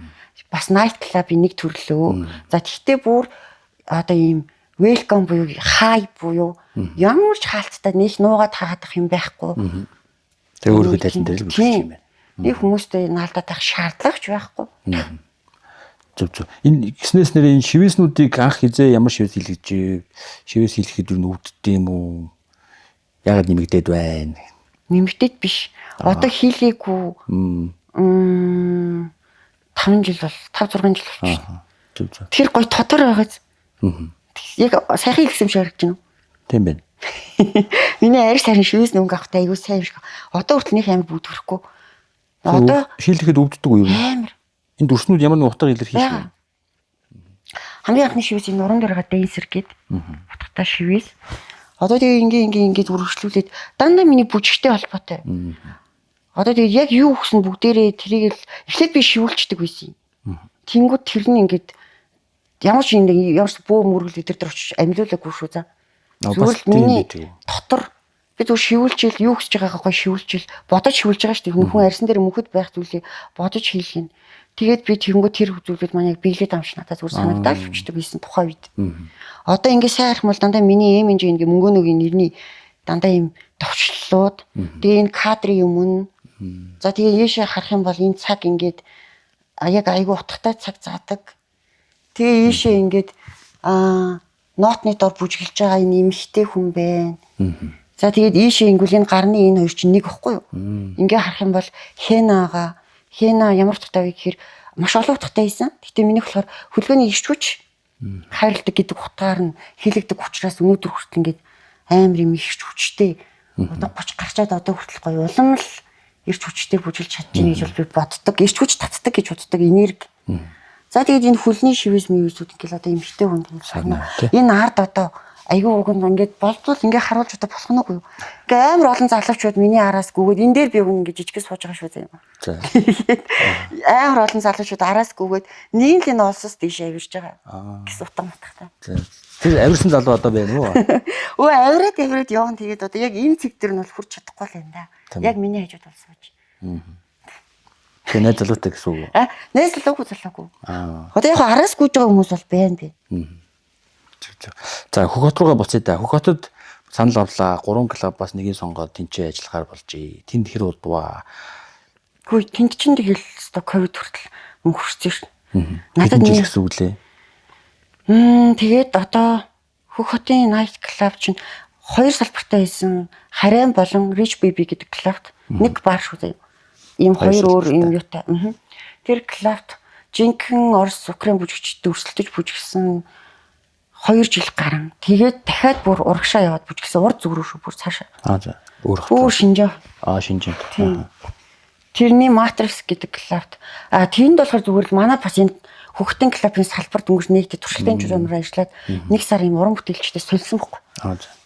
Бас night club-ийн нэг төрлөө. За тэгтээ бүр одоо ийм welcome буюу hi буюу ямар ч хаалттай нэг нуугаад хаадаг юм байхгүй. Тэгээ өөрөө тайлан дээр л бүжиж юм байна. Нэг хүмүүстэй наалдаад байх шаардлагач байхгүй. Зөв. Энэ гиснээс нэр энэ шивээснүүдийг анх хизээ ямар шивээс хийлгэж шивээс хийлгэхэд юу нүгддэг юм уу? Ягаад нэмэгдээд байна? Нэмэгдээд биш. Одоо хийлгээгүй 5 жил бол 5-6 жил болчихно. Зөв. Тэр гоё тодор байгааз. Яг сайхан хэлсэн шиг харагдаж байна. Тийм байна. Миний арьс харин шивээс нөнгө авахтай аюу сайн юм шиг. Одоо хүртэл нэг амар бүгдрэхгүй. Одоо шийлэхэд өвддөг үү юу? амар. Энэ дүрснүүд ямар нэг утга илэрхийлж байна. Хамгийн анхны шивээс энэ уран дөрөга дэнсер гээд утгатай шивээс. Одоо тэгээ ингээд үргэлжлүүлээд дандаа миний бүжигтэй холбоотой. Одоо тэгээ яг юу өгсөн бүгдээрээ тэрийг л эхлээд би шивүүлчдэг байсан юм. Тэнгүүд тэр нь ингээд ямар ч бөө мөргөл өдөр төр очиж амьлуулаагүй шүү за. Зүгээр л миний дотор би зөв шивүүлчихэл юу гэж байгаагаа шивүүлчихэл бодож шивүүлж байгаа шүү дээ. Хүн арьсан дээр мөнхөд байх зүйлийг бодож хийх юм. Тэгээд би тэнгүүд тэр зүйлүүд маань яг биелээд амш надад зүгээр санагдаад өчтдөг байсан тухайн үед. Одоо ингээд сайн харах бол дандаа миний имиж ингээд мөнгөнөөгийн нэрний дандаа юм товчлолууд тэгээ энэ кадрын юм. За тэгээ яашаа харах юм бол энэ цаг ингээд яг айгүй утгатай цаг заадаг. Тэгээ ийшээ ингээд нотны дор бүжгэлж байгаа энэ эмхтэй хүн байна. За тэгээд ийшээ ингүүл энэ гарны энэ хоёр чинь нэг ихгүй юу? Ингээ харах юм бол Хена ямар утгатай вэ гэхээр маш олон утгатай байсан. Гэтэ минийх болохоор хөлгөөний ишчүүч хайрладаг гэдэг утгаар нь хэлэгдэг учраас өнөөдөр хүртэл ингээд амар юм ихч хүчтэй. Одоо 30 гарчаад одоо хүртэл гоё улам л ирч хүчтэй бүжгэлж чадчихна гэж би боддог. Ирч хүч татдаг гэж боддог энерги. За тэгээд энэ хөлний шивээс мивсүүд ингээл одоо эмхтэй хүн юм санаа. Энэ ард одоо айгүй уг нь ингээд болдвол ингээд харуулж одоо болох нь үгүй юу. Ингээ амар олон залуучууд миний араас гүгээд энэ дээр би хүн ингээд жижигээс сууж байгаа шүү зэ юм. За. Амар олон залуучууд араас гүгээд нэг л энэ олсоос дээш авирж байгаа. Гэс утга матахтай. Тэр авирсан залуу одоо байна уу? Өө авираад явна тэгээд одоо яг энэ цэг дээр нь бол хүрч чадахгүй л юм да. Яг миний хажууд бол сууж. Тэр найз залуутай гэсэн үг. Найз залуугүй. Одоо яг араас гүйж байгаа хүмүүс бол байна би. За Хөх хот руугаа буцъя да. Хөх хотод санал авлаа. 3 клуб бас нэгийг сонгоод тэнцээ ажиллахаар болжээ. Тэнд хэр удваа. Хөөе тэнд чинь тэгэл өстой ковид хүртэл мөнх хүрсэн шин. Надад нэг гэсэн үг лээ. Тэгээд одоо Хөх хотын night club чинь 2 салбартай байсан. Харайм болон Rich Baby гэдэг клубт нэг бар шүү дээ. Ийм 2 өөр юм юутай. Тэр клубт жинхэнэ Орос Украин бүжигчд өрсөлдөж бүжигсэн 2 жил гарan. Тэгээд дахиад бүр урагшаа яваад бүжигсэн урд зүг рүү шүү бүр цаашаа. За. Өөр Шинжээ. Шинжээ. Тэрний Matrix гэдэг клубт. Тэнд болохоор зүгээр л манай бас энэ Хөхтэн клубын салбар дөнгөж нэгдэ туршилтын журмаар ажиллаад 1 сар юм уран бүтээлчтэй солисон байхгүй.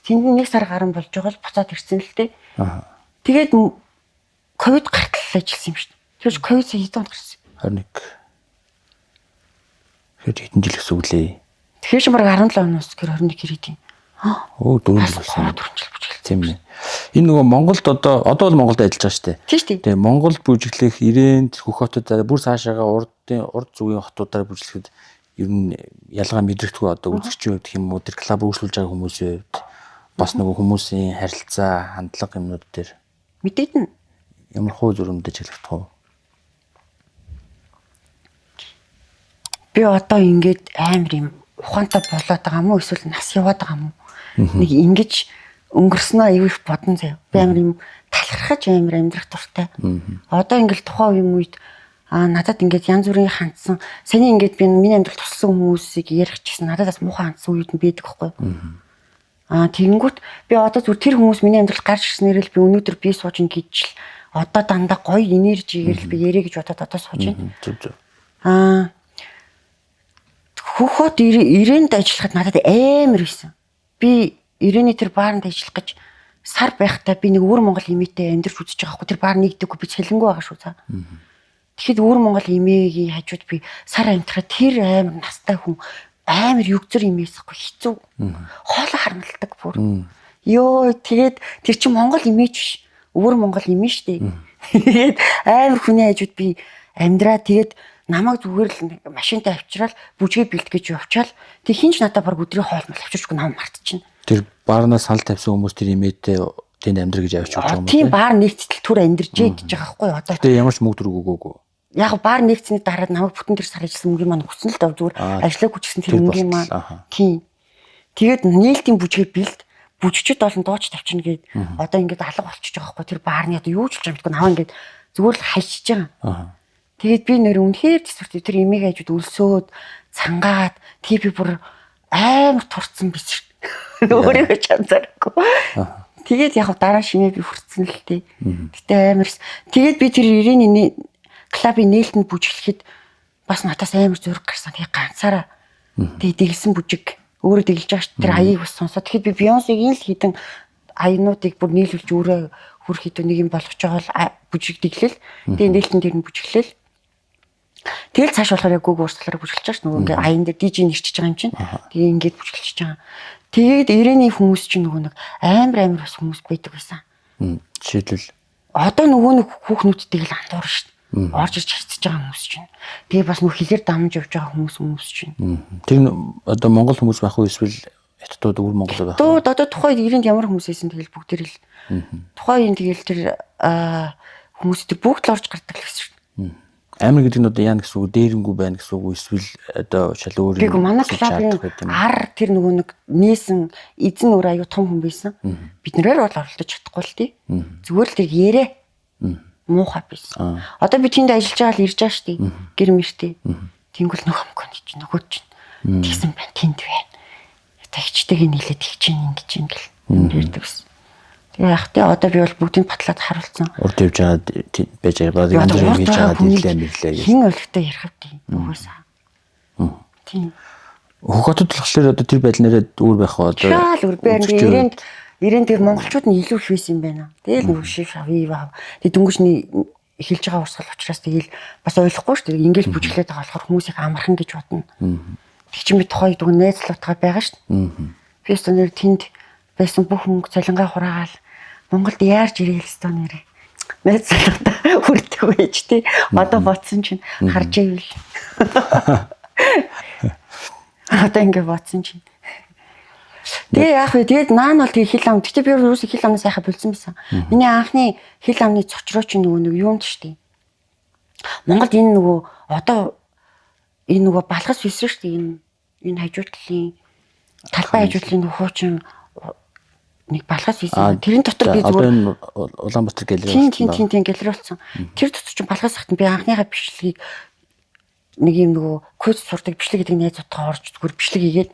Тэнд 1 сар гарan болж байгаа л буцаад ирсэн л дээ. Тэгээд ковид гартал ажилласан юм шүү дээ. Тэгэж ковид сая хэдэн онд гарсан? 21. Хэдэн жил гэсэн үг лээ. Тэгэхээр ч баг 17 оноос гэр 21 хэрэг тийм. 4 жил болсон. 4 жил бүжиглээ. Тийм ээ. Энэ нөгөө Монголд одоо бол Монголд ажиллаж байгаа шүү дээ. Тийм шүү. Тэгээ Монголд бүжиглэх ирээнд Хөх хотод бүр цаашаага урд зүгийн хотуудаар бүжиглэхэд ер нь ялгаа мэдрэгдэхгүй одоо үзэгчийн хувьд юм уу тэр клуб үйлчлүүлж байгаа хүмүүсийн хувьд бас нөгөө хүмүүсийн харилцаа хандлага юмнууд дээр мэдээд нь ямар хуу зөрөмдөж ажиллах вэ? Би одоо ингээд амар юм ухаантай болоод байгаа мó эсвэл нас яваад байгаа мó нэг ингэж өнгөрснөө аягүй их бодон заяа. Би амар юм талархаж амар амьдрах дуртай. Одоо ингээд тухайн үеийн үед надад ингээд янз бүрийн хандсан саний ингээд би миний амьдрал туссан хүмүүсийг ярих гэсэн надад бас муухай хандсан үед нь байдаг байхгүй. Тэгэнгүүт би одоо зүр тэр хүмүүс миний амьдралд гарч ирснээр л би өнөөдөр би сууж ингэж л одоо дандаа гоё энержигээр л би ярэ гэж бодоод одоо сууж байна. Хөх хот ирээнд ажиллахад надад амар байсан. Би ирээний тэр баарнд ажиллах гэж сар байхдаа би нэг өвөр Монгол имээтэй амьдарч үзэж байгаа хгүй тэр баар нэгдэггүй би цалингүй байгаа шүү цаа. Тэгэхэд өвөр Монгол имээгийн хажууд би сар амьдрахад тэр амар настай хүн амар югзэр имээсэхгүй хэцүү. Хоолоо хармалдаг бүр. Йоо тэгээд тэр чинь Монгол имээч биш. Өвөр Монгол имээ штэ. Тэгээд амар хүний хажууд би амьдраа тэгээд намайг зүгээр л машинтай авчираад бүжгээ бэлтгэж явчаал тэг хинч надад баг өдрийн хоолмол авчирчгүй нам мартчихна. Тэр баарнаас санал тавьсан хүмүүс тэр имээтэй тэнд амьдр гэж авч явж байгаа юм байна. Тийм баар нэгцэл түр амьдржээ гэж байгаа байхгүй одоо. Тэгээ ямар ч мөнгө төгөөг өгөөгүй. Яг баар нэгцний дараа намайг бүтэн тэр сар ажилласан мөнгөний маань өгсөн л даа зүгээр ажиллаагүй ч гэсэн тэр мөнгөний маань. Тийм. Тэгээд нээлтийн бүжгээ бэлд бүжчэд олон дооч тавьчихна гээд одоо ингээд алга болчихж байгаа байхгүй тэр баарны одоо юу ч болж байгаа юм бэ наваа ингээд зүгээр л хайчиж байгаа. Тэгээд би нэр үнэхээр төсвөрт тэр эмээг хажууд өлсөөд цангаад тэгээ би бүр амар турцсан биш. Өөрийгөө ч анзаарахгүй. Тэгээд яг дараа шимээ би хүрцэн л тээ. Гэтэ амарс. Тэгээд би тэр 90-ийн клубын нээлтэнд бүжиглэхэд бас надаас амар зураг гарсан. Тэгээд ганцаараа тэгээд дэглэсэн бүжиг өөрөө дэглэж байгаа ш. Тэр аяыг бас сонсоод. Тэгэхэд би Бейонсегийн л хитэн аянуудыг бүр нийлүүлж өөрөө хөр хитэн нэг юм болгож байгаа бол бүжиг дэглэл. Тэгээд нээлтэн дээр нь бүжиглэл. Тэгэл цааш болохоор яг гүг уурслахаар бүжиглэж байгаа ш. Нөгөө ингээ аян дээр DJ нэрчиж байгаа юм чинь. Тэгээ ингээд бүжиглэж байгаа. Тэгээд 90-ийн хүмүүс чинь нөгөө нэг амар бас хүмүүс байдаг байсан. Жишээлбэл одоо нөгөө нэг хүүхнүүдтэйг л андуурна ш. Орж ирж харьцаж байгаа хүмүүс чинь. Тэгээ бас нөгөө хилээр дамж явж байгаа хүмүүс чинь. Тэр одоо монгол хүмүүс байх уу эсвэл хятадууд өвөр монгол байх уу? Одоо тухайн 90-нд ямар хүмүүс байсан тэгэл бүгд л тухайн тэгэл тэр хүмүүстэй бүгд л орж гардаг л гэсэн шүү. Амир гэдэг нь одоо яа гэсэн үг дээрэнгүү байна гэсэн үг эсвэл одоо шал өөр юм. Манай клубын ар тэр нөгөө нэг нээсэн эзэн өөр аюу том хүн байсан. Бид нэрээр бол оролдож чадахгүй л тий. Зүгээр л тэр ярэ муухай байсан. Одоо би тэнд ажиллаж байгаа л ирж байгаа шүү дээ. Гэр мэртэй. Тэнгүүл нөх хомгонд чинь нөгөө чинь тэгсэн байна тэнд байна. Одоо хичтэйг нийлээд хийж ингэж ингээл ярьдаг гэсэн. Тэгээ яг тэ одоо би бол бүгдийг батлаад харуулсан. Урд явж байгаа байж байгаа энэ зүйл хийж байгаа дийлээ мэрлээ гэж. Хин өлегтэй ярих вэ? Угаасаа. Тийм. Хотод болохоор одоо тэр байдлаараа өөр байх уу одоо. Шал өөр байна. 90-нд тэр монголчууд нь илүү их байсан юм байна. Тэгэл нөгөө шив шавь. Тэг дүнгүшний эхэлж байгаа урсгал учраас тэгэл бас ойлгохгүй шүү дээ. Ингээл бүжиглээд байгаа болохоор хүмүүс их амархан гэж бодно. Тэг чи мэд тухай дүг найзлуутгаа байгаа шүү дээ. Фестонер тэнд байсан бүх мөнгө цалингаа хураагаал Монголд яарч ирээл өстой нэрээ. Найзлуутаа хүрдэг байж тий. Одоо бодсон чинь харж ивэл. Одоо ингэ бодсон чинь. Тэгээ яах вэ? Тэгээд наан бол тэгээ хил ам. Гэтэ би юу хил амнаас яхаа болцсон байсан. Миний анхны хил амны цочроо чинь нөгөө нэг юунд штий. Монголд энэ нөгөө одоо энэ нөгөө балгас висэн штий. Энэ хажуудлын талбай хажуудлын хуучин нэг балгас висэн. Тэрийн дотор би зүгээр Улаанбаатар гэлэр тийм гэлэр болсон. Тэр дотор чинь балгас хахтан би анхныхаа бичлэгийг нэг юм нөгөө коуч сурдаг бичлэг гэдэг найзуудтай орж зүгээр бичлэг хийгээд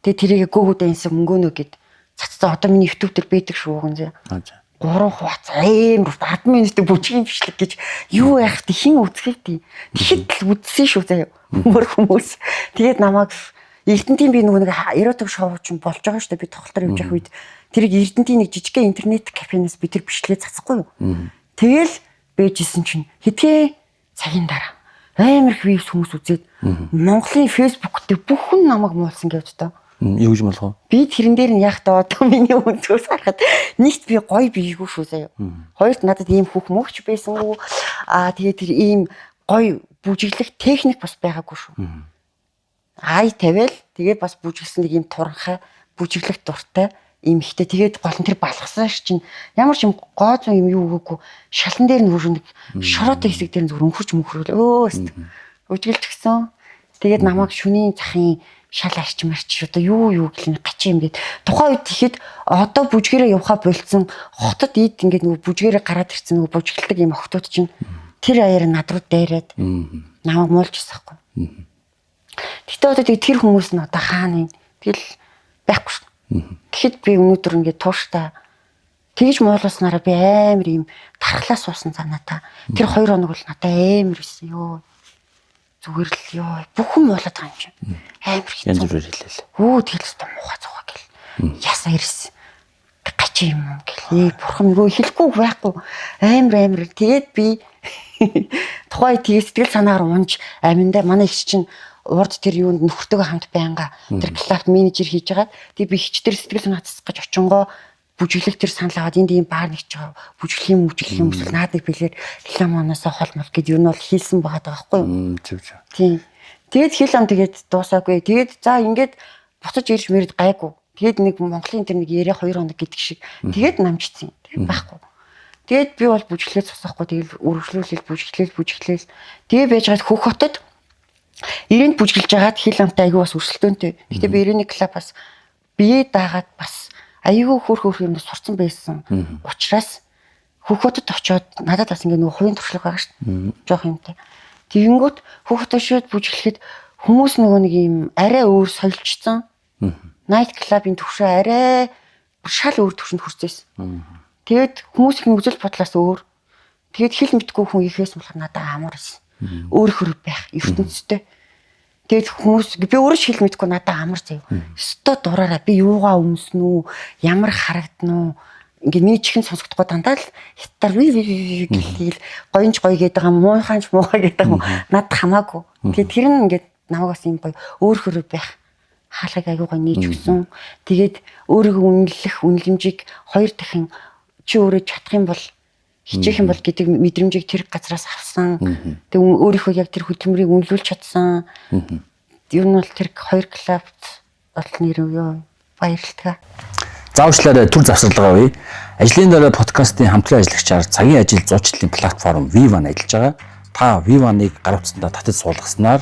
тэгээ тэрийгэ гөөгөө дэнсэн мөнгөнөө гэд цацсан одоо миний YouTube дээр байдаг шүү гэнэ. 3 хувац амар 10 минутын бүжгийн бичлэг гэж юу яах вэ? Хин үзэхэд тэгэхэд л үзсэн шүү заяа. Хүмүүс тэгээд намайг Эрдэнтийн би нөгөө нэг эротик шоу чинь болж байгаа шүү дээ. Би тоглолтоор явж явах үед тэрийг Эрдэнтийн нэг жижигхэн интернет кафенээс би тэр бичлэгээ цацахгүй юу. Тэгэл бэжсэн чинь хэдгээ цагийн дараа амар их вьюс хүмүүс үзээд Монголын фэйсбુક дээр бүх хүн намайг муулсан гэвч та. Юу гэж болох вэ? Би тэрэн дээр нь яг та одоо миний өнцгөөс харахад нийт би гоё бийгүү шүү заяа. Хоёрт надад ийм хүүх мөгч байсангүй. Тэгээ тэр ийм гоё бүжиглэх техник бас байгаагүй шүү. Ай тавиал тэгээ бас бүжиглсэн нэг ийм туранхай бүжиглэх дуртай ийм ихтэй тэгээд гол нь тэр балгасан чинь ямар ч юм гоо зүүн юм юу өгөөгүй шалан дээр нь хөрөг шороотой хэсэг дээр нь зүр өнхөрч мөнхрөл өжгэлж гисэн. Тэгээд намайг шүнийн захын шал арч марч одоо юу гэх гач юм гээд тухайн үед тэгэхэд одоо бүжгээрээ явхаа болцсон хотод ийд ингээд нөгөө бүжгээрээ гараад ирсэн нөгөө бүжгэлдэг юм охтууд чинь тэр аяар над руу дайраад намайг муулж ирсэхгүй. Тэгтээ одоо тэр хүмүүс нь одоо хаана юм тэгэл байхгүй шүү. Тэгэхэд би өнөөдөр ингээд тууштай тэгж муулснараа би амар юм тархлаа суусан санаатай. Тэр 2 хоног бол надад амар исэн ёо. Зүгээр л ёо бүхэн муулаад байгаа юм чинь. Амар хэцүү. Янз бүрээр хэлээл. Тэгэл өстө муухай цугаа гэл. Ясаа ирсэн. Гач юм гэл. Бурхан нөгөө хэлэхгүй байхгүй. Амар. Тэгээд би тухай тэгээ сэтгэл санаагаар унж аминдаа манай их чинь урд тэр юунд нөхөртөөгөө хамт байнга тэр клуб менежер хийж байгаа. Тэгээ би хич тэр сэтгэл санаа цацгаж очингоо бүжиглэх тэр санал аваад энд ийм баар нэгж байгаа. Бүжиглэх юм эсвэл наадыг билээр хиламанаасаа холмол гэд юу нь бол хийсэн байгаа байхгүй юу? Зөв. Тийм. Тэгээд хилам тэгээд дуусаагүй. Тэгээд за ингээд буцаж ирж мэрэд гайгүй. Тэгээд нэг Монголын тэр нэг яриа 2 хоног гэдэг шиг тэгээд намжчихсан. Тэгээд байхгүй. Тэгээд би бол бүжиглээд цусахгүй. Тэгээд үргэлжлүүлэл бүжиглээл. Тэгээд байж гад Хөх хотод 90-нд бүжгэлж агаад хил амтай аягүй бас өрсөлдөөнтэй. Гэтэ би 90-ны клубаас бие даагаад бас аягүй хөөх юм сурцсан байсан. Учираас Хөхөтөд очиод надад бас ингээ нөгөө хувийн туршлага байгаа шүү дээ. Жоох юмтай. Тэгэнгүүт Хөхөтөд шууд бүжгэлэхэд хүмүүс нөгөө нэг юм арай өөр соёлжсон. night club-ын төвшөө арай шал өөр төвшөнд хүрсэйсэн. Тэгээд хүмүүсийн үзэл бодлоос өөр. Тэгээд хэл мэдгүй хүн ихээс болохоор надад амар байсан. Өөр байх ертөнцтэй. Тэгээд хүмүүс би өөрөө хэл мэдгүй надад амар заяа. Өстө дураараа би юугаа өмснө үү? Ямар харагдана уу? Ингээ миний чихэн сонсохдохгүй дандаа л хятаар гэл гоёнч гоё гэдэг юм, муухайч муухай гэдэг юм. Надад хамаагүй. Тэгээд тэр нь ингээд намайг бас юм гоё өөр байх хаалгыг аягүй гоё нээж өгсөн. Тэгээд өөрийгөө үнэлэмжийг 2 дахин чи өөрөө чадах юм бол хичээх юм бол гэдэг мэдрэмжийг тэр газраас авсан. Тэгээд өөрийнхөө яг тэр хөдөлмөрийг үнэлүүлж чадсан. Ер нь бол тэр 2 клубт бол нэр юу баярлалаа. Заавчлаарай төр завсралгаа үе. Ажлын дараа подкастын хамтран ажиллагчаар цагийн ажил зуучлалын платформ Viva-н ажиллаж байгаа. Та Viva-ныг гар утсандаа татаж суулгаснаар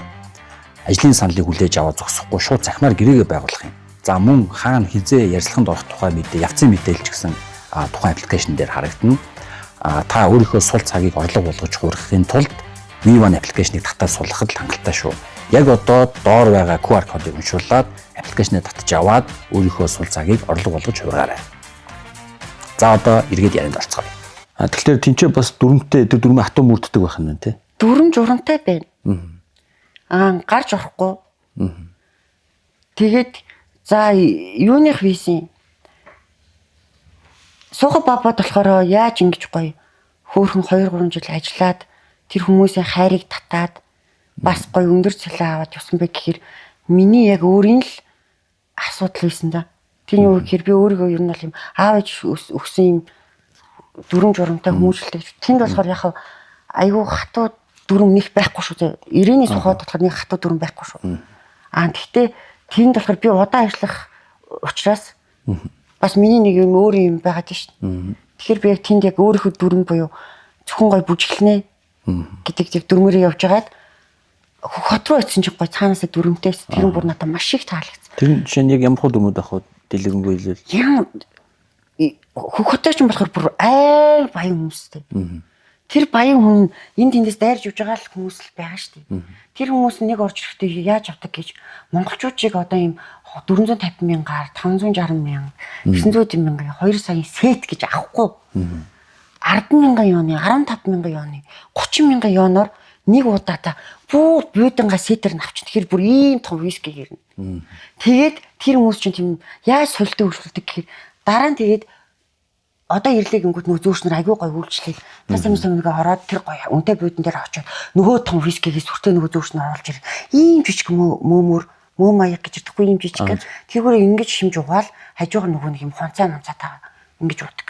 ажлын саналыг хүлээж аваад зогсохгүй шууд захимаар гэрээгээ байгуулах юм. За мөн хаана хизээ ярилцлаганд орох тухай мэдээ, явцын мэдээлэл ч гэсэн тухайн аппликейшн дээр харагдана. Та өөрийнхөө сул цагийг орлого болгож хуурахын тулд Viva-ны аппликейшнийг татаж суулгахад хангалттай шүү. Яг одоо доор байгаа QR кодыг уншуулад аппликейшнээ татаж аваад өөрийнхөө сул цагийг орлого болгож хувиргаарай. За одоо эргээд ярианд орцгоё. Тэгэхээр тэнцээ бас дүрмтэй дүрмээ хатуу мөрддөг байх юм тий. Дүрм журамтай байна. Гарч орохгүй. Тэгээд за юуных висэн сууха бабад болохоор яаж ингэж гоё хөөхөн 2-3 жил ажиллаад тэр хүмүүсийн хайрыг татаад бас гоё өндөр цалин аваад явсан бэ гэхээр миний яг өөрийн л асуудал байсан да. Тийм юу гэхээр би өөрийгөө ер нь бол юм аав ээж өгсөн юм дүрм журамтай хүмүүжлээ. Тэнд болохоор яг айгүй хатуу дүрм нэг байхгүй шүү. 90-ийн сухад болохоор нэг хатуу дүрм байхгүй шүү. Гэхдээ тэнд болохоор би удаан ажиллах учраас бас миний нэг юм өөр юм байгаад шүү. Тэгэхээр би яг тэнд яг өөрийнхөө дүрм буюу зөвхөн гоё бүжиглэнэ гэдэг дүрмээрээ явж байгаад хот руу очисон ч гоё цаанаасаа дүрмтэйс тэр бүр надад маш их таалагдсан. Тэр жишээ нь яг ямар хөө дүрмүүд авах вэ? Дэлгэрэнгүй хэлвэл. Яа хоттой ч юм болохоор бүр ай баян хүмүүстэй. Тэр баян хүн энд тэндээс дайрж явж байгаа л хүмүүс л байгаа шүү дээ. Тэр хүмүүс нэг орж ирэхдээ яаж авдаг гэж монголчуудыг одоо юм 450 мянгаар 560 мянга 900 мянга 2 саяын сет гэж авахгүй 10 мянган юуны 15 мянган юуны 30 мянган юуноор нэг удаадаа бүр бууданга сетер навч. Тэгэхээр бүр ийм том виски гэрнэ. Тэгээд тэр хүмүүс чинь тийм яаж солилтоо хөрвүүлдэг гэхээр дараа нь тэгээд одоо ирлээ гингүүд нөгөө зөөчнөр аягүй гой үйлчлээ. Тасам нэг ороод тэр гой үнтэй буудан дээр очиод нөгөө том вискигээс сүртэй нөгөө зөөчнөр оруулж ирэх. Ийм жижиг мөө маяг гэж ирэхгүй ийм жижиг. Тэгвэр ингэж шимж угаал хажуугаар нөгөө нэг юм хонцаа таа ингэж уудаг.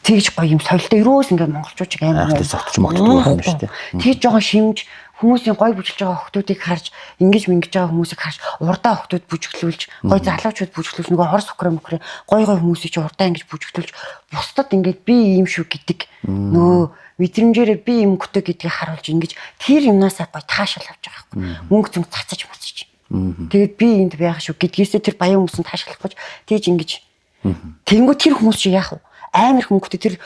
Тэгж гоё юм соёлтой өрөөс ингээ монголчууд амар сотч могтдог юм шүү дээ. Тэгж жоохон шимж хүмүүсийн гой бүжиглж байгаа охтуудыг харж ингэж мингэж байгаа хүмүүсийг харж урдаа охтууд бүжиглүүлж гой залуучууд бүжиглүүлж нөгөө хор сокроо мөхрөө гой хүмүүсийг ч урдаа ингэж бүжиглүүлж бусдад ингээд би ийм шүү гэдэг нөгөө мэдрэмжээрээ би юм хөтө гэдгийг харуулж ингэж тэр юмнасаа гой таашаал авч байгаа байхгүй мөнгө зүг цацаж мацаж. Тэгээд би энд байх шүү гэдгээсээ тэр баян хүмүүс нь таашаалах гэж тэгж ингэж тэнгүү тэр хүмүүс чи яах вэ? Амар хүмүүст тэр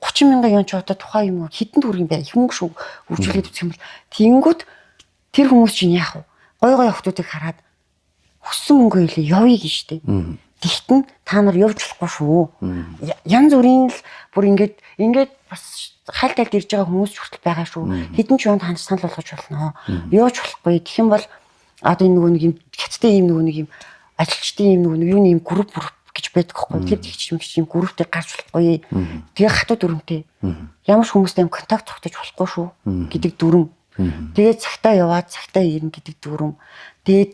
30 мянган yen ч одоо тухайн юм хитэн төгрөг юм байна. Их мөнгө шүү үржүүлээд үзэх юм бол. Тэнгүүд тэр хүмүүс чинь яах вэ? Гой охтуудыг хараад өссөн мөнгө хэлээ явъя гэж штэ. Тэгтэн та нар явж болохгүй шүү. Янз бүрийн л бүр ингээд бас хайлтайлд ирж байгаа хүмүүс хүртэл байгаа шүү. Хитэн ч юунд хандж санал болгож болно. Явж болохгүй. Тэгэх юм бол одоо энэ нөгөө нэг юм хятадын юм нөгөө нэг юм ажилчдын юм нөгөө юуны юм групп гэж байдаг байхгүй. Тэр тэгч юм групптэй гарч болохгүй. Тэгээ хатуу дүрмтэй. Ямар ч хүмүүстэй контакт тогтож болохгүй шүү гэдэг дүрм. Тэгээд цагтаа яваад цагтаа ирнэ гэдэг дүрм. Тэгээд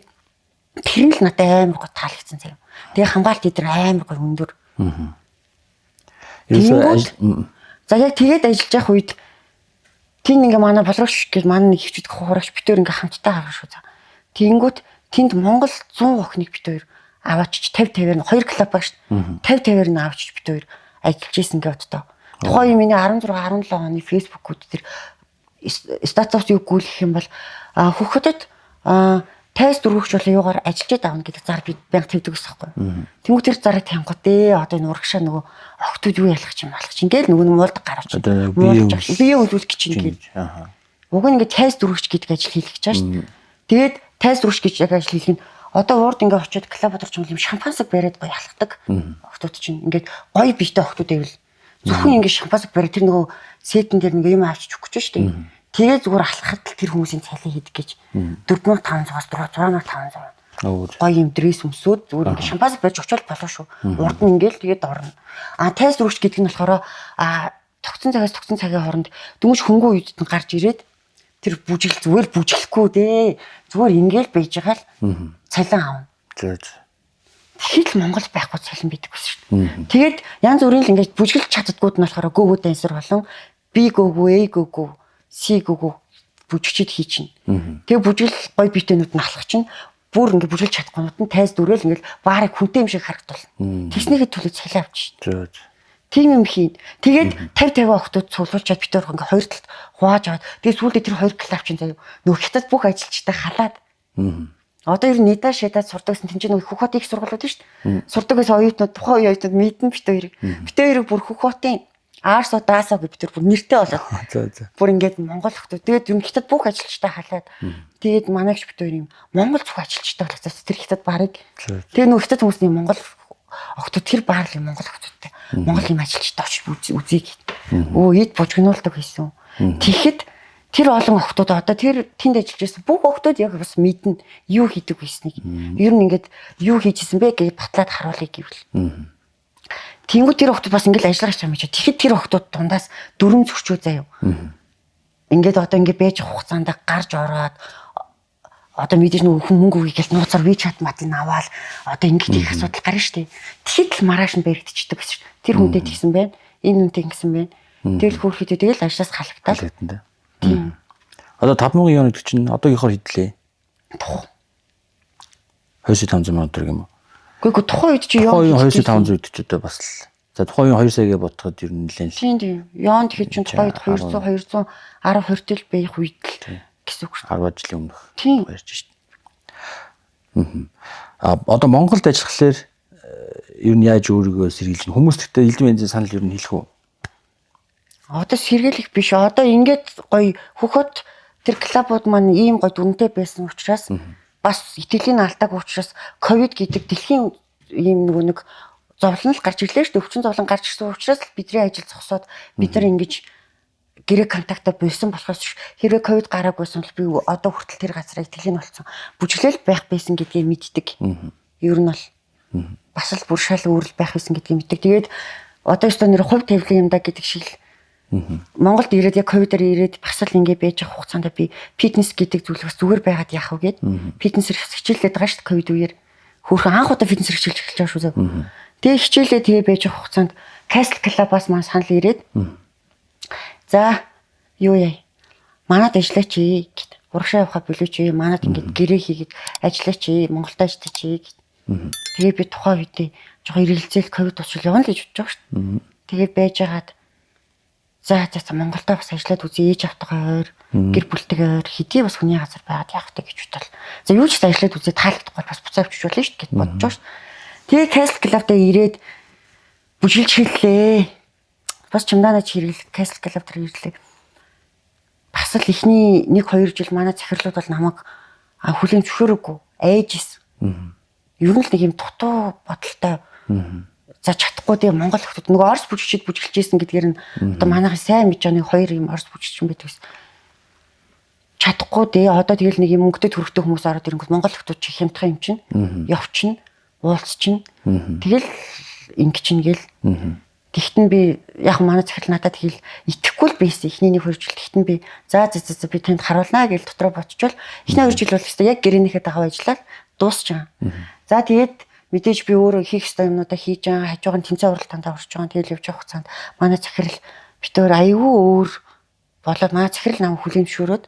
тэр нь л надад амар гоо таалагдсан заяа. Тэгээ хамгаалт эдэр амар гоо өндөр. За яг тэгээд ажиллаж явах үед тийм ингээ манай боловч гэж манай нэг хөвчөд хуурагч битээр ингээ хамтдаа харах шүү. Тэнгүүт тэнд Монгол 100 охиныг бит хоёр аваачиж 50-50-аар нь 2 клуб баг шүү. 50-50-аар нь аваачиж бит хоёр ажиллаж исэн гэдээ. Тухайн миний 16-17 оны фэйсбүүкүүд дээр статус юу гүйлэх юм бол хөхөдөд тайз дөрвөгч болоо юугаар ажиллаж давна гэдэг зар би банк тавьдаг гэсэн байхгүй. Тэнгүү тэр зарыг тангууд одоо энэ урагшаа нөгөө охтууд юу ялах юм болох чинь ингээл нөгөө муулдаг гарч. Бие үлүүлэх гэж ингээд. Уг нь ингээд тайз дөрвөгч гэдэг ажил хийлгэж байгаа шүү. Тэгээд тайз дөрвөгч гэж яг ажил хийх нь Одоо урд ингээ очиод клуб орч юм шампансаг бариад гоё алхдаг. Охтууд чинь ингээд гоё бийтэй охтууд байвал зөвхөн ингээ шампансаг бариад тэр нөгөө сетэн дээр нэг юм авчиж өгч шүү дээ. Тэгээ зүгээр алхахад л тэр хүмүүсийн цалин хийдэг гэж 4500-аас 6500. Гоё юм дресс өмсөд зүгээр ингээ шампансаг барьж очиод болоо шүү. Урд нь ингээл тэгээд орно. Тайс рүүч гэдэг нь болохоор тогтсон цагаас тогтсон цагийн хооронд дөнгөж хөнгөө үйдэд нь гарч ирээд тэр бүжигл зүгээр бүжиглэхгүй дээ. Зүгээр ингээл байж байгаа л цалин аавна. Тэгэхэд л Монгол байхгүй цалин бидэг гэсэн шүү дээ. Тэгээд янз бүрийн л ингээд бүжиглэж чаддгууд нь болохоор гөгөө дансер болон би гөгөө, A гөгөө, C гөгөө бүжигчид хий чинь. Тэгээ бүжигл гой биетэнүүд нь алхах чинь бүр ингээд бүжиглэж чадахгүйнүүд нь тайз дүрэл ингээд баарыг хүнтэй юм шиг харагдвал. Тэснийхэд төлөө цалин авчих. Тийм юм хийн. Тэгээд 50 охтууд цуглуулчаад бид өөр ингээ хоёр талд хувааж аваад тэгээд сүүлдээ тэр хоёр клуб чинь заяа нөх хятад бүх ажилчтай халаад. Одоо ер нь Нида шидад сурдаг гэсэн тэнцэн нэг Хөх хотын их сургуулиуд шүү дээ. Сурдагээс оюутнууд тухайн үеийн оюутнууд мэдэн бит хоёрыг. Бит хоёрыг бүр Хөх хотын Арсо Даасо гэж бид бүр нэртэй болоод. Бүр ингээд Монгол охтууд тэгээд ер нь хятад бүх ажилчтай халаад. Тэгээд манайч бит хоёр юм Монгол бүх ажилчтай болчихсон. Тэр хятад барыг. Тэгээд нөх хятад хүмүүсийн Монгол охтууд тэр баар л Монгол охтуудтай. Монгол юм ажилчтай очиж үзье гэд. Эд бужигнуулдаг байсан. Тэгэхэд тэр олон охтууд одоо тэр тэнд ажиллаж байсан бүх охтууд яг бас мэднэ юу хийдэг байсныг. Ер нь ингээд юу хийжсэн бэ гэж батлаад харуулъя гэвэл. Тэнгүү тэр охтууд бас ингээд ажиллаж байгаа юм чи. Тэгэхэд тэр охтууд дундаас дөрөв зөрчөө заяа. Ингээд одоо ингээд байж хугацаанд гарч ороод одоо мэдээж нөгөө хүн мөнгө үгүйгээл нууцаар WeChat мадлын аваад одоо ингээд их асуудал гарна штэ. Тэгэхэд л маргааш нь баригдчихдаг гэсэн. Тэр хүнтэй тэгсэн байна. Энэ үнтэй ингэсэн байна. Тэгэл хөөрхөдөө тэгэл ажлаас халагдаад. Тийм. Одоо 5,000 yen гэдэг чинь одоогийнхоор хэдлээ. 2500 сая төгрөг юм уу? Гэхдээ тухайн үед чи ёон 2500 гэдэг ч одоо бас л. За тухайн үеийн 2 саягаа бодоход ер нь нэлээд. Тийм. Ёон тэгэхэд чинь тухайн үед 210 хүртэл байх үед л гэсэн үг шүү. 10 жилийн өмнөх ярьж шít. Одоо Монголд ажиллахлаар ер нь яаж өөрийгөө сэргийлж хүмүүс гэхдээ элдв бензин санал ер нь хэлэх үү? Одоо сэргийлэх биш. Одоо ингээд гоё хөхөт тэр клубууд маань ийм гоё дүнтэй байсан учраас бас итгэлийн алдааг учраас ковид гэдэг дэлхийн ийм нэг зовлон л гарч ирлээ шүү дээ. Өвчин зовлон гарч ирсэн учраас бидний ажил зогсоод бид нар ингэж гэрээ контактаа болсон болохоос хэрвээ ковид гараагүйсэн бол би одоо хүртэл тэр газараа итгэлийн болсон бүжиглэл байх байсан гэдгийг мэддэг. Ер нь бол бас л бүр шал өөрл байх байсан гэдгийг мэддэг. Тэгээд одоо өстө нэр хувь тавилан юм да гэдэг шиг л Монголд ирээд яг ковидаар ирээд бас л ингэ байж авах хугацаанд би фитнес гэдэг зүйлээс зүгээр байгаад яах вэ гэд фитнесээр хичээлээд байгаа шүү дээ ковид үеэр. Хөөхөн анх удаа фитнесээр хичээлж эхэлж байгаа шүү зав. Тэгээ хичээлээ тэгээ байж авах хугацаанд Castle Club-аас маань санал ирээд за юу яа манад ажиллаач гэд урагшаа явахаа болооч манад ингээд гэрээ хийгээд ажиллаач Монголд ажиллаж гэд. Тэгээ би тухайн үедээ жоохон ирэлцээл ковид уучвал явна л гэж бодож байгаа шүү дээ. Тэгээ байжгаад за Монголдо бас ажиллаад үзье ээж автгаа ойр гэр бүлтэйгээ ойр хэдий бас хүний газар байгаад яах вэ гэж бодвол за юу ч ажиллаад үзье таалагдахгүй бас буцаа авчиж болно шүү дээ гэж бодож байгаа шүү. Тэгээ Castle Club-д ирээд бүжиглж хэллээ. Бас чамдаанаач хэрэглэх Castle Club дээр ирлээ. Бас л ихний 1-2 жил манай захирлууд бол намайг хүлээн зөвшөөрөөгүй айжсэн. Ер нь л нэг юм дутуу бодолтой. За чадахгүй дээ Монгол хүмүүс нөгөө Орос бүжигчид бүжиглэжсэн гэдгээр нь одоо манайхын сайн мэдж байгаа нэг 2 юм Орос бүжигчин байдаг гэсэн. Чадахгүй дээ одоо тэгэл нэг юм мөнгөтэй төрөхтэй хүмүүс ороод ирэнгүүт Монгол хүмүүс чи хямдхан юм чинь явчихна уулзчихна. Тэгэл ингэ чинь гэл. Тэгтэн би яг манай захирал надад тэгэл итгэхгүй л байсан. Эхний 1-2 жил тэгтэн би за би танд харуулнаа гэж дотроо ботчвол эхний 2 жил бол хэвээр яг гэрээнийхээ дагав ажиллаад дуусчихсан. За тэгээд мэдээж би өөрөө хийх ёстой юмнуудаа хийж байгаа, хажуугаар нь тэнцээ уралтаандаа орж байгаа. Тэгэл явж явах хугацаанд манай захирал битээр аюу өөр болоод манай захирал нам хүлэмжшөөрөөд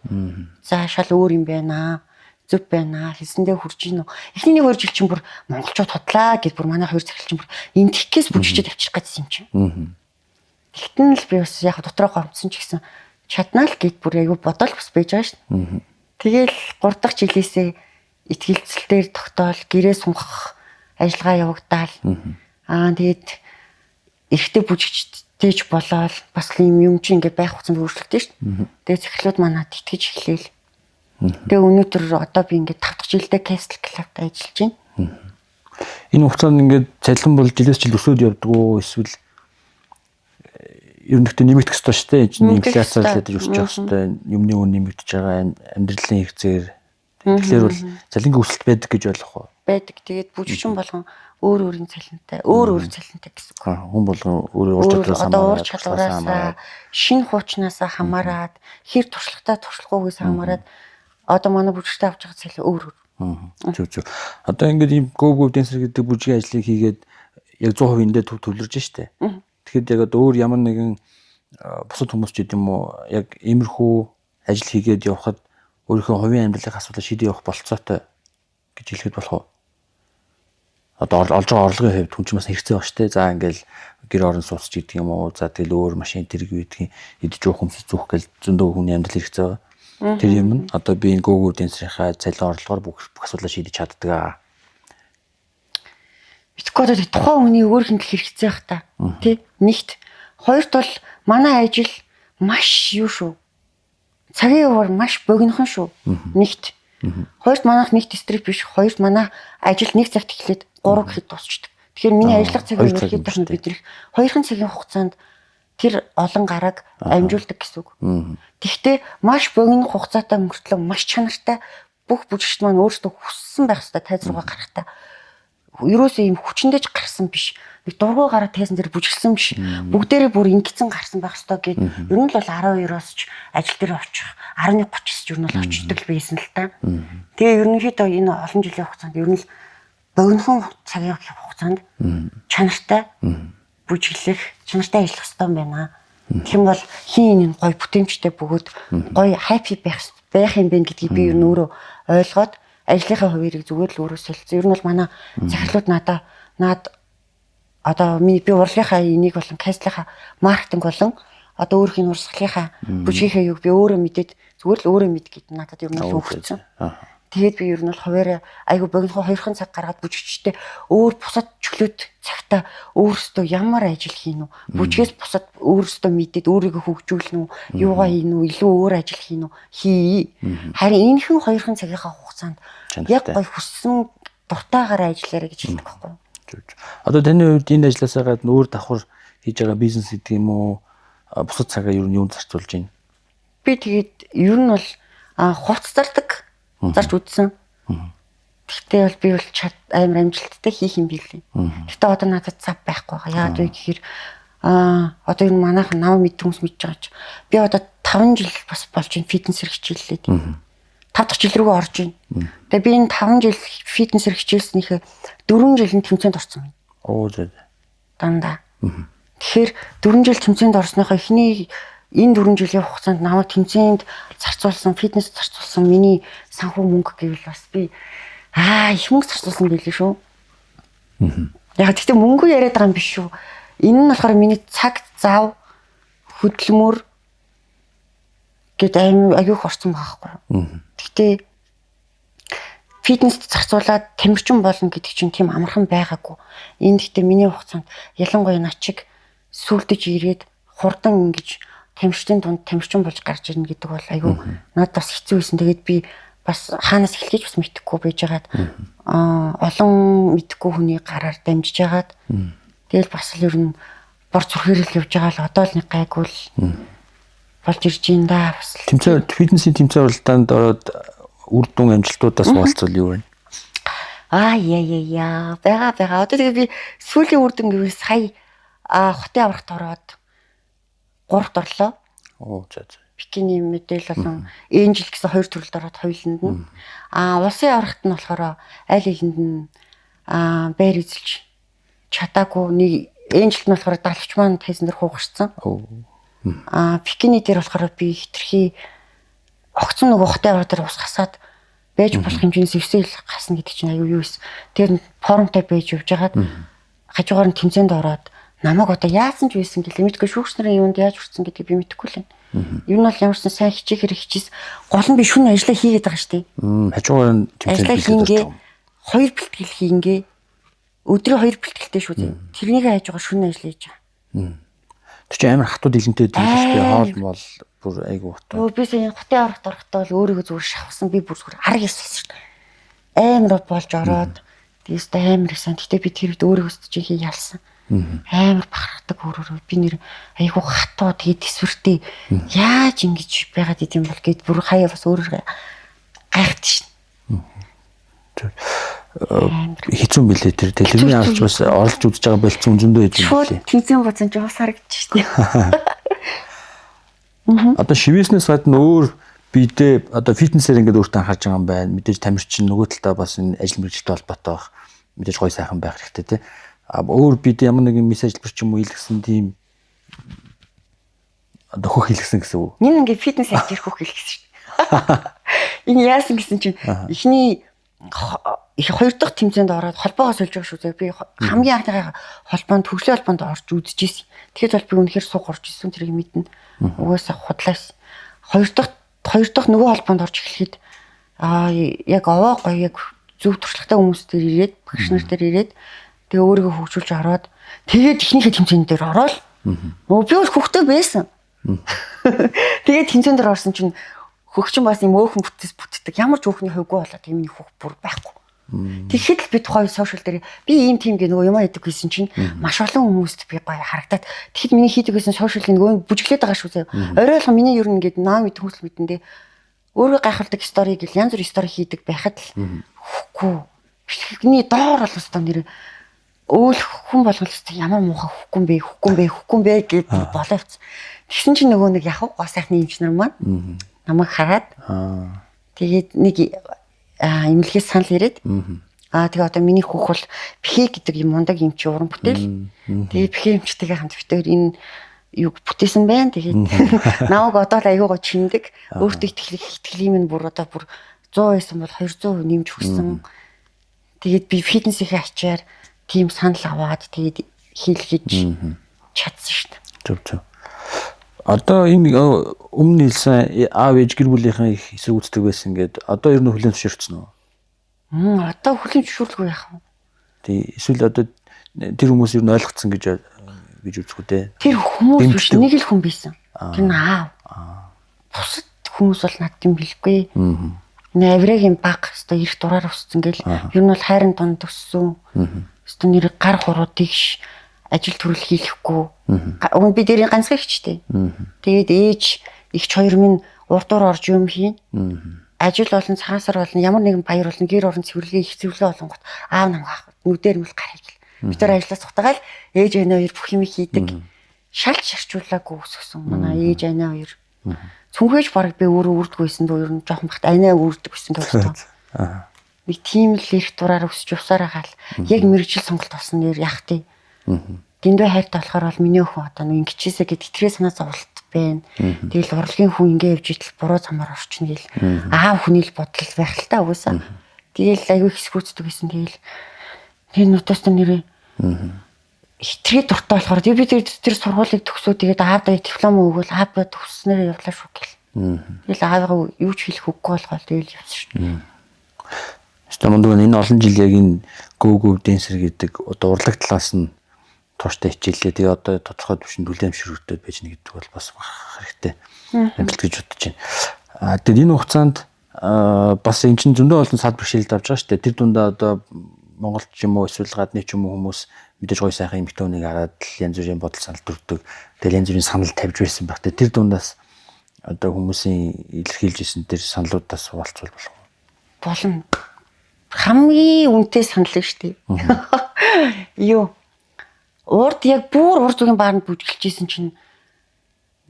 за шал өөр юм байна. Зүв байна. Хэлсэндээ хурж гин үү. Эхний 1-2 жил чинь бүр монголчууд худлаа гэд бүр манай 2 захирал чинь бүр энтхгээс бүжигчэд авчрах гэсэн юм чинь. Тэгтэн л би бас яг дотроо гомцсон ч гэсэн чаднаа л гэд бүр аюу бодол бас байж байгаа шин. Тэгэл 3 дахь жилээсээ итгэлцэлээр тогтоол гэрээ сунгах ажиллагаа явагдаал. Тэгээд эрэгтэй бүжигчтэйч болоод бас юм чинь ингээд байх хугацаанд өөрчлөлтөө шин. Тэгээд захирлууд манад итгэж эхлээл. Тэгээ өнөөдөр одоо би ингээд 5 дахь жилдээ Castle Club-т ажиллаж байна. Энэ хугацаанд ингээд цалин бол жилээс жил өсөд явдаг уу эсвэл ер нь гэхдээ нэмэгдэх ёстой шүү дээ. Инфляцаар л өсөж явах ёстой. Юмны үн нэмэгдэж байгаа, амьдралын хэрэгцээр. Тэгэхээр бол цалингийн өсөлт байдаг гэж ойлгох уу? Байдаг. Тэгээд бүжигчин болгон өөр өөрийн цалинтай, өөр цалинтай гэсэн үг. Хүн болгон өөр ур чадвараас шинэ хуучнаасаа хамаарат, хэр туршлагатай туршлагагүйгээс хамаарат одоо манай бүжигчтэй авч байгаа цалин өөр. Зүг. Одоо ингээд ийм go dancer гэдэг бүжгийн ажлыг хийгээд яг 100% эндээ төвлөрж штэ. Тэгэхэд яг одоо өөр ямар нэгэн бусад хүмүүс ч гэдэм үү яг иймэрхүү ажил хийгээд явхад өөрийнхөө хувийн амьдралын асуудлыг шийдэж явах болцоотой гэж хэлэхэд болох уу? Одоо олж байгаа орлогын хувьд хүн ч бас хэрэгцээ баг штэ. За ингээл гэр орон сууц ч гэдэг юм уу. За тэгэл өөр машин тэрэг үйдгийн идэж уух хүмс зүөх гэл зөндөө хүний амьдрал хэрэгцээ байгаа. Тэр юм нь одоо би энэ go dancer-ийнхаа цалин орлогоор бүх асуудлаа шийдэж чаддаг. Биткодод тухайн хүний өөр хэмтэл хэрэгцээ байх та. Тэ? Нэгт. Хоёрт бол манай ажил маш юу шүү. Цагийн хуваар маш богинохон шүү. Нэгт. Хоёрт манайх нэгт стрip биш. Хоёрт манай ажил 1 цагт эхлээд 3 гэхэд дуусчдаг. Тэгэхээр миний ажиллах цагийн ерөнхийдөө тахын бидрэх 2 цагийн хугацаанд тэр олон гараг амжуулдаг гэсэн үг. Тэгвэл маш богино хугацаатай мөртлөө маш чанартай бүх бүжигчд маань өөрсдөө хүссэн байх ёстой тайз руугаа гарахтаа. Ерөөсөө ийм хүчнтэйж гарсан биш. Нэг дургуй гараа тайзан дээр бүжиглсэн биш. Бүгдээрээ бүр ингэсэн гарсан байх ёстой гэд ер нь л бол 12-оос ч ажил дээр очих 11:30-с ч ер нь л очдог байсан л та. Тэгээ ерөнхийдөө энэ олон жилийн хугацаанд ер нь л богинохон цагийн хугацаанд чанартай бүжиглэх, чанартай ажиллах ёстой юм байна. Тэгм бол хин энэ гой бүтээмжтэй бөгөөд гой happy байх юм бэ гэдгийг би ер нь өөрөө ойлгоод ажлынхаа хуваарийг зүгээр л өөрөө солилцсон. Ер нь бол манай захирлууд наад одоо би урлагийнхаа энийг болон Castle-ийнхаа маркетинг болон одоо өөрхийн урсгалынхаа бүжгийнхаа юг би өөрөө мэдээд зүгээр л өөрөө мэд гэд надад ер нь өгсөн. Тэгээд би ер нь бол хуваараа айгу богинохон 2 цаг гаргаад бүжигчтэй өөр бусад чөлөөт цагта өөрөөсөө ямар ажил хийн үү? Бүжгээс бусад өөрөөсөө мэдээд өөрийгөө хөгжүүлнэ үү? Юугаа хийн үү? Илүү өөр ажил хийн үү? Хий. Харин энэхэн 2 цагийнхаа хугацаанд яг гой хүссэн дуртайгаар ажиллаарай гэж хэлдэг байхгүй юу? Одоо таны хувьд энэ ажлаасаа гадна өөр давхар хийж байгаа бизнес гэдэг юм уу? Бусад цагаа ер нь юунд зарцуулж байна? Би тэгээд ер нь бол хувц зардаг. Зарж үдсэн. Тэгтээ бол би бол амар амжилттай хийх юм билээ. Гэтэ одоо надад цав байхгүй байгаа. Яагаад вэ гэхээр одоо энэ манайхан нав мэддэг хүмүүс мэдж байгаа ч би одоо 5 жил бас болж байна фитнесээр хичээллээд. 5 дахь жил рүүгээ орж байна. Тэгээ би энэ 5 жил фитнесээр хичээлснийхээ 4 жилийн тэмцээнд орсон байна. Оо зөө. Дандаа. Тэгэхээр 4 жил тэмцээнд орсныхоо эхний энэ 4 жилийн хугацаанд намайг тэмцээнд зарцуулсан, фитнес зарцуулсан миний санхүү мөнгө гэвэл бас би их мөнгө зарцуулсан байлээ шүү. Яг гэхдээ мөнгө яриад байгаа юм биш шүү. Энэ нь болохоор миний цаг зав хөдөлмөр гэдэг аюух орсон байгаа байхгүй. Гэхдээ фитнест зарцуулаад тамирчин болно гэдэг чинь тийм амархан байгаагүй. Энэ гэхдээ миний хугацаанд ялангуяа начиг сүлдэж ирээд хурдан ингэж тамирчдын дунд тамирчин болж гарч ирнэ гэдэг бол айгүй надад бас хэцүү байсан. Тэгээд би бас хаанаас эхлэхийж бас мэдэхгүй байжгаад олон мэдэхгүй хүний гараар дамжиж яагаад тэгэл бас л ер нь бор зүрхээрэл явж байгаа л одоо л нэг гайгүй л болж ирж байна да бас. Тэмцээн фитнесийн тэмцээн уралдаанд ороод үр дүн амжилтуудаас хуваалцвал юу вэ? Яа. Бага. Одоо тэгээ би сүүлийн үр дүн гэвэл сая хотын аврагт ороод 3-т орлоо. Оо за. Бикини модель болон энжил гэсэн 2 төрөлд ороод хоёуланд нь. Улсын аврагт нь болохоор аль хэгэнд нь байр эзэлж чадаагүй. Нэг энжилд нь болохоор далавч маань тайзан дээр хуугарсан. Бикини дээр болохоор би хитрхи огцон нөгөө хотын авраг дээр ус хасаад байж болох хэмжээс өсөөл гасна гэдэг чинь аюу юу эс. Тэр формтой байж явж хагаад хажуугаар нь тэмцээнд ороод намайг одоо яасан ч байсан гэлээ мэдгүй шүүгч нарын юунд яаж хүрсэн гэдгийг би мэдэхгүй л байна. Юу нь бол ямарсан сайн хичээхээр хичээс гол нь би шүн ажиллаа хийгээд байгаа шүү дээ. Хажуугаар нь тэмцээнд хийгээ 2 бэлтгэл хийнгээ. Өдрийн 2 бэлтгэлтэй шүү дээ. Тэрнийг хажуугаар шүн ажиллаж хийж байгаа. Тэр чинь амар хатууд илэнтэй дээ шүү дээ. Хоол мол бүр айгу утаа. Өө би сая хотын аргад орохдоо л өөрийгөө зүгээр шавсан би бүр зүгээр арга яссан шүү дээ. Амар болж ороод тэгээс амар исэн. Гэтэ би тэр үед өөрийгөө чинь ялсан. Амар бахархдаг өөрөөрөө би нэр айгу хатуу тэгээд төсвөртэй яаж ингэж байгаад идэм бол гэд бүр хаяа бас өөрөөрөө гайхад шин. Хэцүү мэлээ тэр телевизэн авч бас оролж үзэж байгаа болцсон зөндөө хийж байна. Тэнцэн боцсон ч бас харагдчих шин. Одоо шивээснээс гадна өөр бидээ одоо фитнесээр ингээд өөртөө анхаарч байгаа юм байна. Мэдээж тамирчин нөгөө талдаа бас энэ ажил мэргэжилтэй холбоотой байх. Мэдээж гоё сайхан байх хэрэгтэй тий. Өөр бид ямар нэгэн мессеж хэлбэр ч юм уу илгэсэн тийм одоо хөх хэлгэсэн гэсэн үг. Нин ингээ фитнес хийж ирэх хөх хэлгэсэн шүү дээ. Энэ яасан гэсэн чинь эхний хоёр дахь тэмцээнд ороод холбоогоос олж байгаа шүү дээ. Би хамгийн анхныхаа холбоонд төгслийн холбоонд орж үзчихсэн. Тэгэхээр бол би үнэхээр суг орж исэн тэрийг мэднэ. Угаасаа худлаас хоёр дахь нөгөө холбоонд орж эхлэхэд яг овоо гоё яг зөв туршлагатай хүмүүс дээр ирээд багш нар дээр ирээд тэгээ өөрийгөө хөгжүүлж ороод тэгээд ихнийхээ тэмцээн дээр ороод би бол хөвгтэй байсан. Тэгээд тэмцээн дээр орсон чинь хөгчин бас юм өөхөн бүтээс бүтдэг. Ямар ч өөхний хувьгүй болоод юм нэг хөх бүр байхгүй. Тэгэхэд л би тухайн сошиал дээр би ийм тийм гээ нөгөө юм яадаг гэсэн чинь маш олон хүмүүст би гоё харагдаад тэгэхэд миний хийдэг гэсэн сошиалын нөгөө бүжиглээд байгаа шүү заяа. Орой алга миний ер нь ингээд наа мэд хүмүүс мэдэндээ өөрөө гайхалдаг сториг гэл янз бүр стори хийдэг байхад л хөхгүй. Бишгний доор бол өстой нэр өөл хүн болгоолстой ямар муухай хөхгүй юм бэ гэд боловч тэгсэн чинь нөгөө нэг яг гоо сайхны эмчнэр маань намайг хараад тэгээд нэг имлэгээс санал ирээд тэгээ одоо миний хүүх бол пхэ гэдэг юм мундаг эмч уран бүтээл тэгээд пхэ эмчтэйгээ хамт битээр энэ юу бүтээсэн байна тэгээд намайг одоо л аягаа чиндэг өөртөө итгэлийн минь бүр одоо бүр 100 байсан бол 200% нэмж өгсөн тэгээд би фитнесийнхээ ачаар тийм санал аваад тэгээд хийлгэж чадсан шүү дээ. Зөв. Одоо энэ өмнө хэлсэн аав ээж гэр бүлийнхэн их эсрэг үздэг байсан гэдэг одоо ер нь хүлээн зөвшөөрсөн үү? Одоо хүлээн зөвшөөрлгүй яах вэ? Тий эсвэл одоо тэр хүмүүс ер нь ойлгоцсон гэж үзэхгүй дээ. Тэр хүмүүс биш нэг л хүн байсан. Тэр нь аав. Бусад хүмүүс бол над юм хэлэхгүй. Наврагийн баг өстой их дураар өссөн гэл ер нь бол хайрын дунд өссөн. Өстой нэр гар хуруу тэгш ажил төрөл хийхгүй. Би дээрийн ганцхан ихчтэй. Тэгээд ээж ихч хоёр минь урдуур орж юм хийн. Ажил болон цагаансар болон ямар нэгэн баяр болон гэр орон цэвэрлэгээ их цэвэрлээ болонгот аав намгаах нүдээр мэл гарыг л. Би тэр ажлаас цутагаал ээж анаа хоёр бүх юм хийдэг. Шалж шарчуулаагүй өсгсөн. Манай ээж анаа хоёр. Цүнхэж бараг би өөрөө үрдэггүйсэн дөө ер нь жоохон бахт анаа үрдэг гэсэн тохиолдол. Нэг тийм л их дураар өсч явсараа гал яг мэрэгжил сонголт болсон нэр яах тий. Дэндүү хайртай болохоор бол миний өхөн одоо нэг ингэчээсээ гэд итрээ санаа зовлт байна. Тэгэл урлагийн хүн ингэ явж идэл буруу замаар орчихно гэл аав хүний л бодол байх л та угаасаа. Тэгэл аягүй хэсгүүцдэг гэсэн тэгэл тэр нутаас нэрээ итрээ дуртай болохоор би тэр сургуулийг төгсөө тэгээд аавдаа диплом өгөөл аавдаа төгснөөр явлаа шүү гэл. Тэгэл аавгаа юу ч хэлэх үгүй болохоор тэгэл явсан шүү. Стамонд энэ олон жил яг энэ go dancer гэдэг одоо урлаг талаас нь тууштай хичээлээ. Тэгээ одоо тодорхой төвшөнд үлээмшрүүтэй байж нэг гэдэг бол бас хэрэгтэй. Амжилт гэж бодож байна. Тэгээд энэ хугацаанд бас энэ чинь зөндөө олон сад бэрхшээлд авч байгаа шүү дээ. Тэр дундаа одоо Монголч юм уу эсвэл гадны ч юм уу хүмүүс мэдээж гоё сайхан эмэгтэй хүнийг хараад янз бүрийн бодол санал төрдөг. Тэгээд янз бүрийн санал тавьж байсан байх. Тэр дундаас одоо хүмүүсийн илэрхийлж исэн тэр саналуудаас хуваалцвал болох уу? Болно. Хамгийн үнэтэй санал шүү дээ. Юу урд яг бүр урд зүгийн баанд бүжгэлж исэн чинь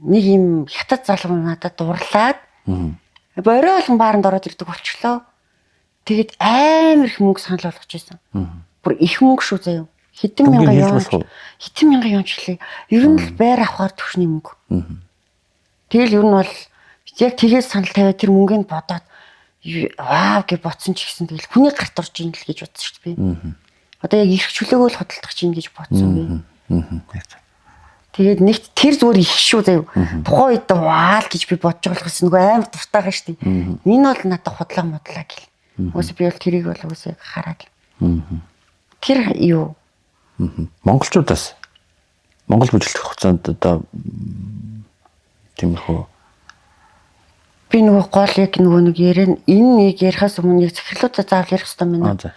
нэг юм хятад залуу надад дурлаад борой болгон баанд ороод ирдэг болчихлоо. Тэгэд амар их мөнгө санал болгож исэн. Бүр их мөнгө шүү заяа. Хэдэн мянган юан члээ. Ер нь л байр авахар төвшний мөнгө. Тэгэл ер нь бол яг тгээс санал тавиад тэр мөнгөнд бодоод вау гэж бодсон ч гэсэн тэгэл хүний гарт орж ийн л гэж бодсон шүү дээ. Одоо яг их чөлөөгөө л хөдөлтөх чинь гэж бодсон би. Тэгээд нэгт тэр зүгээр их шүү заяа. Тухайн үед ваал гэж би бодож байгаа гэсэн нөгөө амар дуртай байгаа шүү дээ. Энэ бол надад худлаа модлаа гэл. Үгүй би бол тэрийг бол үгүй хараад. Тэр юу? Монголчуудаас Монгол бүжиглэх хугацаанд одоо тиймэрхүү Би нөгөө гол яг нөгөө нэг ярина. Энэ нэг ярихаас өмнө яг захирлуудаа заавал ярих хэрэгтэй байна.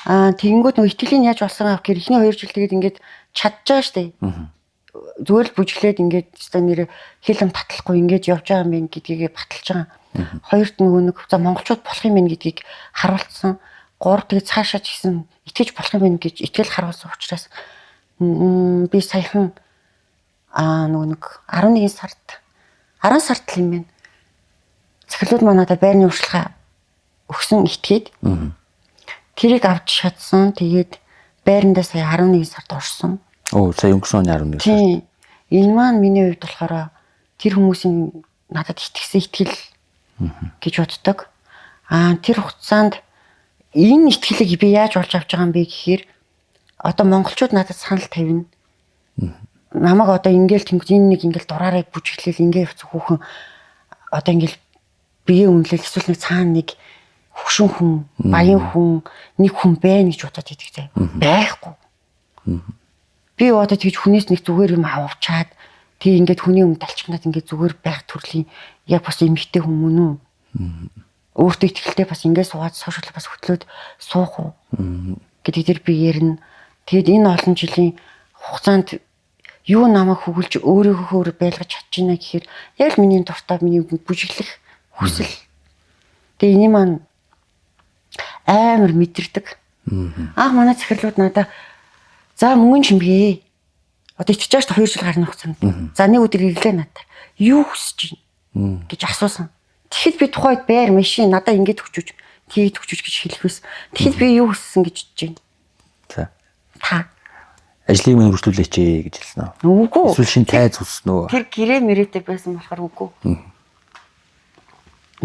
Тэгэнгүүт нөгөө итгэлийн яаж болсон авах гэхээр эхний 2 жил тэгээд ингээд чадчихаа штэ. Зүгээр л бүжиглээд ингээд өстой нэр хэлэм татлахгүй ингээд явж байгаа юм гэдгийг баталж байгаа. Хоёрт нөгөө нэг за монголчууд болох юм байна гэдгийг харуулсан. 3 тэгээд цаашаа ч гэсэн итгэж болох юм байна гэж итгэл харуулсан учраас би саяхан нөгөө нэг 11 сард 10 сард л юм байна. Захирлууд манайда байрны уршилгаа өгсөн итгээд тэрийг авч чадсан. Тэгээд байрандаа сая 11 сард орсон. Сая өнгөрсөн оны 11 сард. Тийм. Энэ маань миний хувьд болохоор тэр хүмүүсийн надад итгэсэн итгэл гэж боддог. Тэр хугацаанд энэ итгэлийг би яаж олж авч байгаа юм бэ гэхээр одоо монголчууд надад санал тавина. Намайг одоо ингээл тэнгуү энэ нэг ингээл дураараа бүжиглээл ингээ явц хүүхэн одоо ингээл бие үнэлэл эсвэл нэг цаана нэг хөвшин хүн, баян хүн, нэг хүн байна гэж бодоод идэг зэ. Байхгүй. Би одоо тэгж хүнээс нэг зүгээр юм авчаад тэг ингээд хүний өмнө талчгнаад ингээд зүгээр байх төрлийн яг бас эмгтэй хүмүүс үү? Өөртөө ихтэй бас ингээд суугаад сошиал бас хөтлөөд суух уу гэдэг дээр би ярина. Тэгэд энэ олон жилийн хугацаанд юу намайг хүгэлж өөрийнхөө байлгаж чадчихна гэхээр яг л миний дуртай миний бүжиглэх хүсэл. Тэгээ энийг маань амар мэдэрдэг. Манай захирлууд надаа за мөнгөн чимгээ. Одоо иччихэж 2 жил гарны хугацаанд. За нэг өдөр ирлээ надаа. Юу хүсэж байна гэж асуусан. Тэгэхэд би тухайд байр машин надаа ингэж өгчүүж, тэгээд өгчүүж гэж хэлэх байсан. Тэгэхэд би юу хүссэн гэж бодож байна. За. Та ажлыг минь хурцлуулаач гэж хэлсэн үү? Үгүй. Эсвэл шин тайз хүссэн үү? Тэр гэрээ мэрэтэй байсан болохоор үгүй.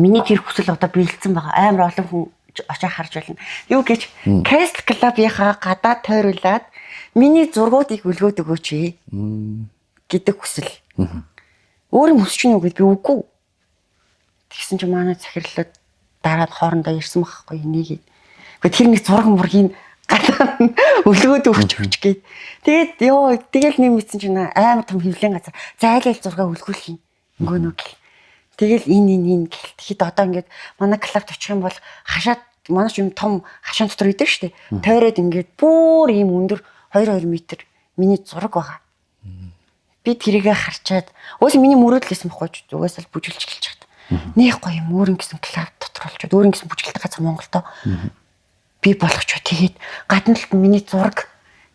Миний тэр хүсэл одоо биелсэн байгаа. Амар олон хүн очиж харж байна. Юу гэж Castle Club-ийнхаа гадаа тойруулаад миний зургуудыг өлгөөд өгөөч гэдэг хүсэл. Өөр юм хүсэж гинүү гэд би үгүй. Тэгсэн чинь манай захирлууд дараад хоорондоо ирсэн байхгүй нэгийг. Гэхдээ тэр нэг зураг мургийн гадаа өлгөөд өгч гээд. Тэгээд тэгэл нэг мэдсэн чинь амар том хөвлэн газар. Зайлал зураг өлгөөлөх юм. Өнгөнөө гэл. Тэгэл энэ гэл. Тэгэхэд одоо ингээд манай клубт очих юм бол хашаад манай ч юм том хашаан дотор идэв штэ. Тойроод ингээд бүр ийм өндөр 2 метр миний зураг байгаа. Би тэрийгэ харчаад өөс миний мөрөөдөл байсан байхгүй ч угаас л бүжиглж эхэлж чад. Нэх гоё юм өөрийн гэсэн клуб дотор олчод өөрийн гэсэн бүжиглэлтэй газар Монголдо би болгоч. Тэгээд гадна талд миний зураг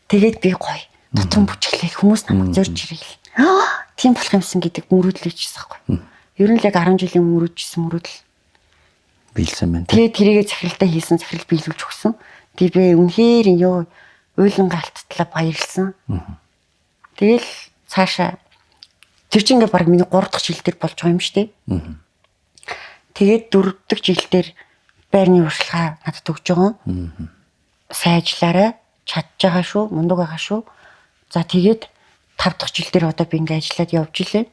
тэгээд би гоё дотор бүжиглэх хүмүүс намайг зорж ирэл. Тийм болох юмсан гэдэг мөрөөдөл ичсэн байхгүй. Ер нь л яг 10 жилийн мөрөөдчихсэн мөрөөдөл биелсэн байна. Тэгээд тэрийгэ захиралтай хийсэн захирал биелүүлж өгсөн. Тэгээд би үнэхээр уйлан галттлаа баярлсан. Тэгэл цаашаа тэр чинь ингээ баг миний 3 дахь жил дээр болж байгаа юм шүү дээ. Тэгээд 4 дахь жил дээр байрны уршилгаа надад өгж байгаа. Сайн ажиллаарай, чадж байгаа шүү, мундаг байгаа шүү. За тэгээд 5 дахь жил дээр одоо би ингээ ажиллаад явж илээ.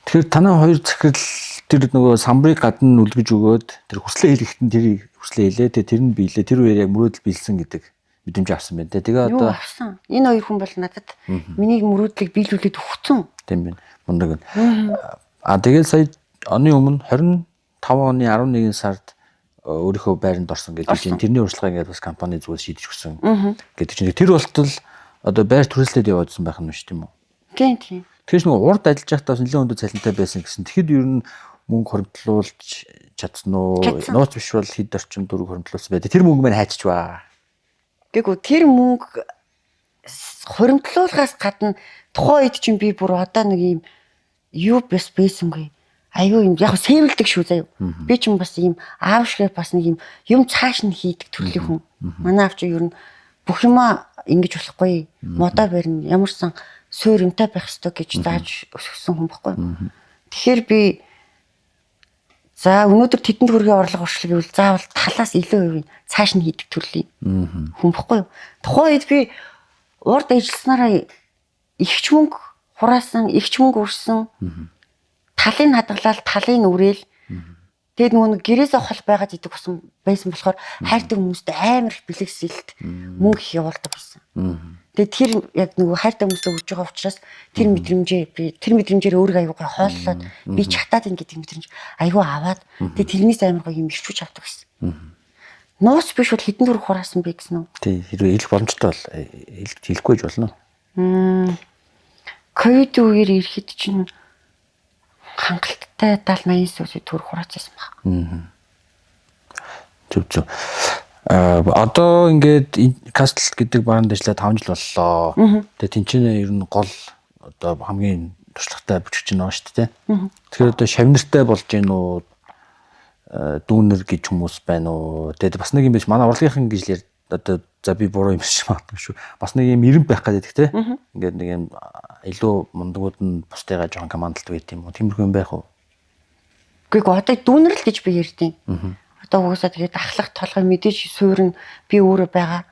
Тэгэхээр танай 2 захирал тэр нөгөө самбарыг гадна үлгэж өгөөд тэр хүслээ хэлэхдээ тэр хүслээ хэлээ. Тэр нь биелээ. Тэр үеэр яг мөрөөдөл биелсэн гэдэг мэдрэмж авсан байна. Тэгээ одоо авсан. Энэ 2 хүн бол надад миний мөрөөдлийг биелүүлээд өгсөн. Тийм байна. Мундаг байна. Тэгээд сая оны өмнө 25 оны 11 сард өөрийнхөө байранд орсон гэдэг чинь тэрний урьдчилгааг ингээд бас компани зүгээс шийдэж өгсөн гэдэг чинь тэр болтол одоо байр түрээслээд яваадсан байх юм шүү дээ юм уу? Тийм. Тэгэхээр нэг урд ажиллаж байхдаа бас нэлээд өндөр цалинтай байсан гэсэн. Тэгэхэд ер нь мөнгө хөрөмтлүүлж чадсан уу? Нууц биш бол хэд орчим дөрөв хөрөмтлүүлсэн байдаг. Тэр мөнгө маань хайчих ба. Гэвгүй тэр мөнгө хөрөмтлүүлэхээс гадна тухайн үед чинь би бүр одоо нэг юм юу бас байсангүй. Аюу юм яг сэвэлдэг шүү заяа. Би ч юм бас ийм аавшгүй бас нэг юм цааш нь хийдэг төрлийн хүн. Манай аав чи ер нь бүх юмаа ингэж болохгүй. Модоо барина. Ямарсан сууринтай байх ёстой гэж зааж өсгсөн хүн баггүй. Тэгэхээр би за өнөөдөр тэдэнд хөргийн орлого уршлаг гэвэл заавал талаас илүү хувийн цааш нь хийдэг төрлийн хүн баггүй. Тухайн үед би урд ажилласнараа ихч мөнгө хураасан, ихч мөнгө өрсөн. Талыг хадгалаад талыг нүрээл. Тэгээд нөгөө гэрээсээ хол байгаад идэг байсан болохоор хайртай хүмүүстэй амар их бэлгэсэлт мөнгө их явуулдаг байсан. Тэгээ тэр яг нөгөө хайртай хүмүүстэй үж байгаа учраас тэр мэдрэмжээр өөрийгөө аюу гай хооллоод би чатаад ин гэдэг мэдрэмж аюу аваад тэгээ тэрнээс амар гоё юм ирчүүч авдаг гэсэн. Нууц биш бол хэдэн дөрөв хураасан бэ гэсэн үү? Тий, хэрвээ хэлэх боломжтой бол хэлэхгүй ч болно. Ковид үеэр ирэхэд чинь хангалттай 70-80 сая төгрөг хураацсан баг. Зөв. Одоо ингээд Castle гэдэг баранд ажиллаад 5 жил боллоо. Тэгээ тэнцэнэ ер нь гол одоо хамгийн туршлагатай бүжигч нь байгаа шүү дээ. Тэгэхээр одоо шавнартай болж гин үү? Дүүнер гэж хүмүүс байна уу? Тэгээд бас нэг юм биш. Манай урлагийнхан гэж одоо за би буруу юм шиг магадгүй шүү. Бас нэг юм ирэн байх гэдэг те. Ингээд нэг юм илүү мундагуд нь бусдыгаа жоохон командалт байт юм уу? Тиймэрхүү юм байх уу? Гэхдээ одоо дүүнер л гэж би ярьдیں۔ Одоо уусаа тэгээд ахлах толгой мэдээж суурь нь би өөрөө байгаа.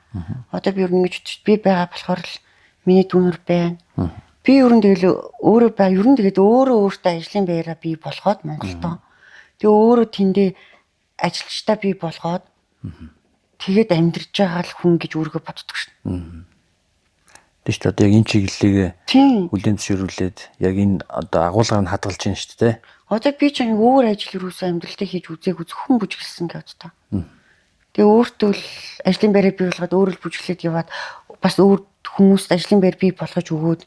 Одоо би ер нь ингэж би байгаа болохоор л миний дүүнер байна. Би ер нь тэгэл өөрөө байгаа. Ер нь тэгээд өөртөө ажлын байраа бий болгоод Монголдоо. Тэгээ өөрөө тэндээ ажилчдаа бий болгоод тэгээд амьдарч байгаа л хүн гэж өөргөө боддог шин. Тийш одоо яг энэ чиглэлийг хүлээн зөвшөөрүүлээд яг энэ одоо агуулгаар нь хадгалж байна шүү дээ. Одоо би ч өөр ажил рүүсээ амьдралтаа хийж үзээг зөвхөн бүжиглсэн гэж та. Тэгээ өөртөө л ажлын байраа бий болгоод өөрөө л бүжиглээд яваад бас өөр хүмүүст ажлын байр бий болгож өгөөд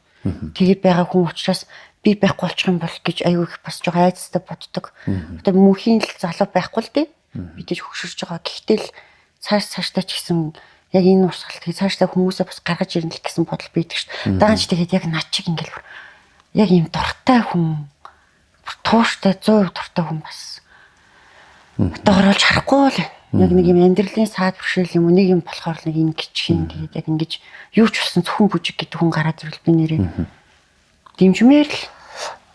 тэгээд байгаа хүн учраас би байхгүй болчих юм бол гэж аюу их бас жоо айцтай боддог. Одоо мөнхийн л залуу байхгүй л дээ. Мэдээж хөксөрж байгаа. Гэхдээ л цаашдаа ч гэсэн яг энэ урсгалтыг цаашдаа хүмүүсээ бас гаргаж ирнэ л гэсэн бодол байдаг шүү дээ. Даанч тэгээд яг над чиг ингээл яг юм дуртай хүн тууштай 100% дуртай хүн бас одоо оруулж харахгүй л яг нэг юм амьдралын саад бэрхшээл юм уу нэг юм болохоор нэг ингэж хин тэгээд яг ингэж юу ч болсон зөвхөн бүжиг гэдэг хүн гараад ирвэл би нэрээ дэмжмээр л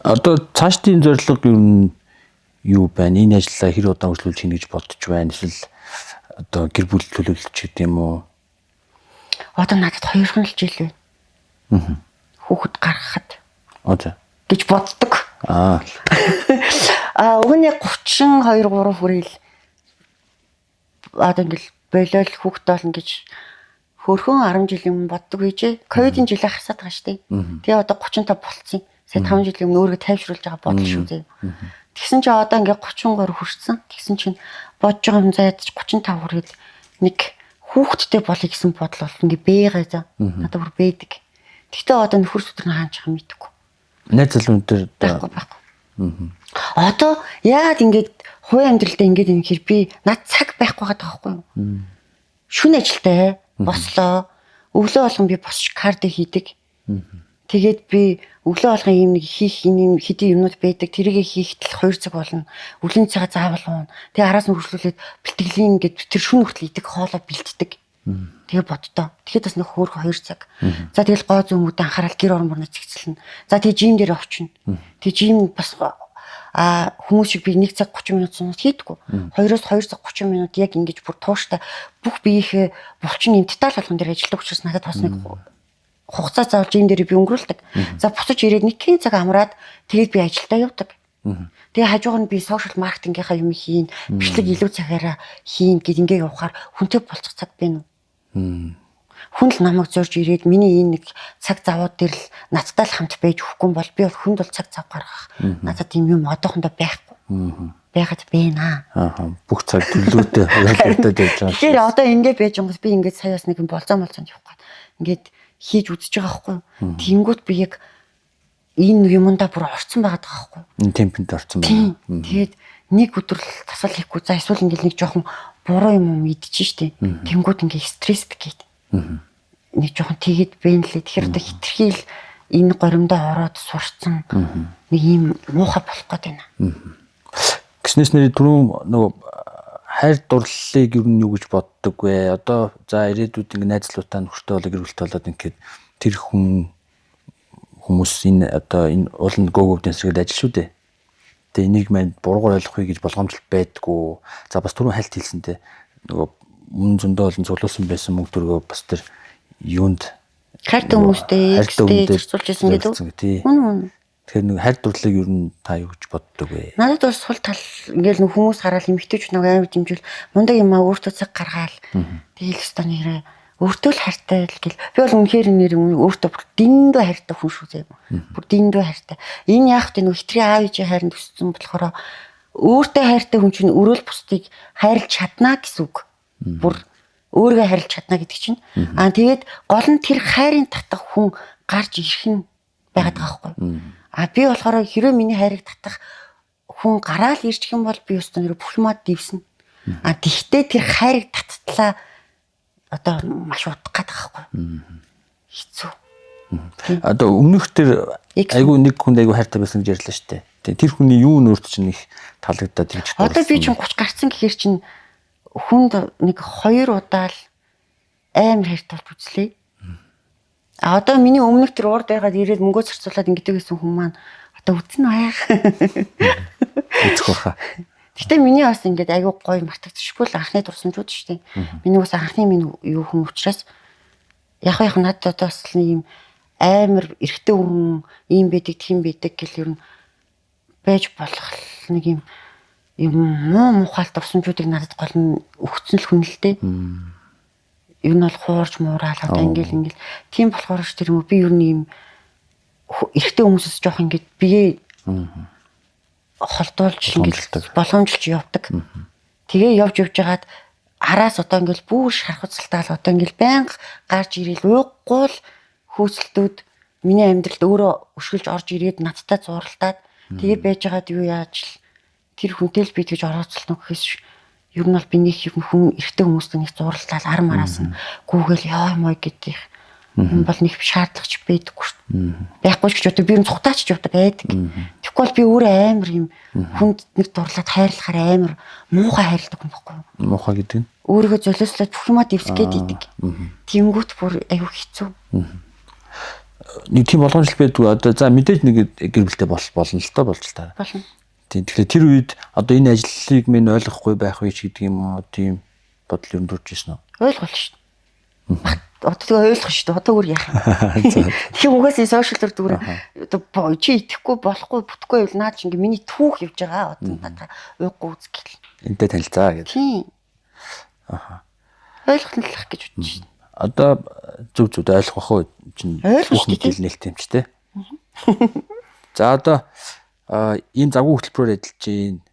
одоо цаашдын зорилго юу байна? Энэ ажлаа хэр удаан үргэлжлүүлж хийнэ гэж бодож байна? Эсвэл одоо гэр бүл төлөвлөлт ч гэдэг юм уу? Одоо надад 2 жил байна. Хүүхэд гаргахад. Гэж боддог. Өгний 32 3 хүрэл одоо ингээл болол хүүхэд болно гэж хөрхөн 10 жилийн өмнө боддог байжээ. Ковидын жилээ хасаад байгаа шүү дээ. Тэгээ одоо 35 болцсон. Сая 5 жилийн өмнө өөрийгөө тайвшруулж байгаа бодол шүү дээ. Тэгсэн чинь одоо ингээ 33 хүрсэн. Тэгсэн чинь бодож байгаа юм заяад 35 хүрээд нэг хүүхэдтэй болъё гэсэн бодол бол ингээ бэгээ за. Надад бүр бэдэг. Тэгтээ одоо нөхөр сүтэр нь хаанч байгаа мэдгүй. Найз залуун дээр байхгүй. Одоо яагаад ингээд хувийн амьдралдаа ингээд юм хэр би над цаг байхгүй байгаа байхгүй юу? Шүн ажилтай бослоо. Өглөө болгон би босч кард хийдэг. Тэгээд би өглөө болгон ийм нэг хийх юм хэдийн юмнууд байдаг. Тэрийг хийхдээ 2 цаг болно. Өглөөний цагаа заавал уун. Тэгээ араас нь хөршлүүлээд бэлтгэлийн ингээд тэр шүн хүртэл идэх хоолоо бэлддэг. Тэгээ боддоо. Тэгэхэд бас нэг хөөх 2 цаг. За тэгэл гоо зүүмүүдээ анхаарал гэр орон борноо цэгцэлнэ. За тэгээ жим дээр очино. Тэгээ жим бас хүмүүс шиг би 1 цаг 30 минут сунаад хийдэггүй. 2-оос 2 цаг 30 минут яг ингэж бүр тууштай бүх биеийнхээ булчин юм деталь болгон дээр ажилладаг учраас надад бас нэг хугацаа заавал жим дээр би өнгөрүүлдэг. За буцаж ирээд 1 цаг амраад тэгээд би ажилдаа явдаг. Тэгээ хажууг нь би сошиал маркетингийнхаа юм хийн, бичлэг илүү цагаараа хийн гэд ингээ явахаар хүнтэй болцох цаг байна уу? Хүн л намайг зорж ирээд миний энэ нэг цаг завууд дээр л надтай л хамт байж өгөхгүй бол би бол хүнд бол цаг зав гаргах. Надад тийм юм одоохондоо байхгүй. Байгаад байна. Бүх цаг төлөвлөлтөд явж байгаа. Тэгэхээр одоо ингээ байж байгаа би ингээд саяас нэг болцоонд явах гээд ингээд хийж үзэж байгаа байхгүй. Тэнгүүт би яг энэ юмдаа бүр орцсон байгаа байхгүй. Энэ темпэнд орцсон байна. Тэгээд нэг өдөр л тасал хийхгүй за эсвэл ингээл нэг жоохон буруу юм идчихэж штэ. Тэнгүүт ингээ стрессд гээд. Нэг жоохон тэгээд бэн лээ. Тэгэхээр одоо хитрхийл энэ горимдоо ороод сурцсан нэг юм муухай болох гээд байна. Гиснээс нэр түрүүн нөгөө хайр дурлалыг юу гэж боддог вэ? Одоо за ирээдүйд ингээ найзлуутай нөхөртэй болоо гэр бүлтэй болоод ингээд тэр хүмүүс энэ одоо энэ уулын гоо дэвсгэл ажил шүү дээ. Тэгээ энийг мань буруугаар ойлгохгүй гэж болгоомжлол байдгүй. За бас түрүүн хальт хэлсэнтэй нөгөө мөн зөндөө олон цуглуулсан байсан мөнгө төргөө бас тэр юунд хайртай хүмүүстэй зарцуулж ирсэн гэдэг. Тэгэхээр нэг хайр дурлалыг юу нь та юу гэж боддог вэ? Надад бас сул тал ингээл хүмүүс хараад эмгтээч нэг амар дэмжүүл мундаг юм аа өөртөө цаг гаргаал. Тэгээл өстө нэрээ Өөртөө л хайртай л гэл. Би бол үнэхээр нэр өөртөө бүр дэндүү хайртай хүн шүү зэ. Бүр дэндүү хайртай. Энэ яах вэ нөх хитрийн аав ээжийн хайранд өссөн болохоор өөртөө хайртай хүн чинь өрөөл бусдыг хайрлж чадна гэсэн үг. Бүр өөрийгөө хайрлж чадна гэдэг чинь. Тэгээд гол нь тэр хайрын татах хүн гарч ирэх нь байгаад байгаа байхгүй. Би болохоор хэрэв миний хайрыг татах хүн гараал ирчих юм бол би өстө нэр бүхмад дивсэн. Тэгтээ тэр хайрыг таттлаа одоо маш удах гэдэг байхгүй. Хэцүү. Одоо өмнөх тэр айгүй нэг хүнд айгүй хайртай байсан гэж ярьлаа шүү дээ. Тэр хүний юу нөөрт чинь их таалагдаад ирж байна. Одоо би чинь 30 гарсан гэхээр чинь хүнд нэг 2 удаа л амар хайртай болж үзлээ. Одоо миний өмнөх тэр уур дайгаад ирээд мөнгөө зарцуулаад ингэдэг гэсэн хүн маань одоо үтэн аяах. Үзэх баха. Гэтэ миний бас ингээд айгүй гоё мартагдчихгүй л анхны дурсамжууд шүү дээ. Миний бас анхны минь юу хүн учраас яг надад одоо бас нэг юм амар эрэгтэй хүн ийм байдаг тийм байдаг гэл ер нь байж болох нэг юм муухай дурсамжуудыг надад гол нь өгцөн л хүн л дээ. Ер нь бол хуурж муураал одоо ингээл тийм болохоор ш тэр юм би ер нь ийм эрэгтэй хүмүүсээс жоох ингээд бие холдуулж ингээд болгоомжилж явдаг. Тэгээ явж байгаад араас одоо ингээл бүр шарх уцалтаал одоо ингээл байнга гарч ирээл ууггүй л хөөцөлтүүд миний амьдралд өөрөө өшгөлж орж ирээд надтай зуралтаад тэгээ байж байгаад юу яаж л тэр хүнтэй л би тэгж орооцолно гэхээс ер нь бол би нэг хүн эрэгтэй хүмүүстэй нэг зуралтаал ар мараас нь гүүгээл яа мой гэдэг юм бол нэг шаардлагач байдаггүй шүү. Байхгүй ч гэж одоо би юм цухтаач явдаг байдаг. Тэгэхгүй бол би өөрөө амар юм хүнд нэг дурлаад хайрлахаар амар муухай хайрладаг юм баггүй. Муухай гэдэг нь өөрийгөө золиослоод бүх юмаа дэвсгээд идэг. Тэнгүүт бүр аюу хэцүү. Нэг тийм болгоомжлол байдгүй. Одоо за мэдээж нэг гэр бүлтэй болно л та болж л та. Болно. Тэгэхээр тэр үед одоо энэ ажлыг минь ойлгохгүй байх үеч гэдэг юм уу тийм бодол юм дурж ирсэн үү? Ойлгол шүү дээ. Одоо тэгээ ойлгох шүү дээ. Одоо өөр яах юм. Тийм угаасаа сошиал дээр одоо чи итгэхгүй болохгүй бүтэхгүй байл наад чи ингээ миний түүх явж байгаа. Одоо надаа ууггүй үзгэл. Энтэй танилцаа гэдэг. Тийм. Ойлгох нь л гэж бодож шүү. Одоо зүг ойлгох бах уу чинь ойлгох шүү дээ. Нээлттэй юм ч те. За одоо ийм завгүй хөтөлбөрөөр ажиллаж байна.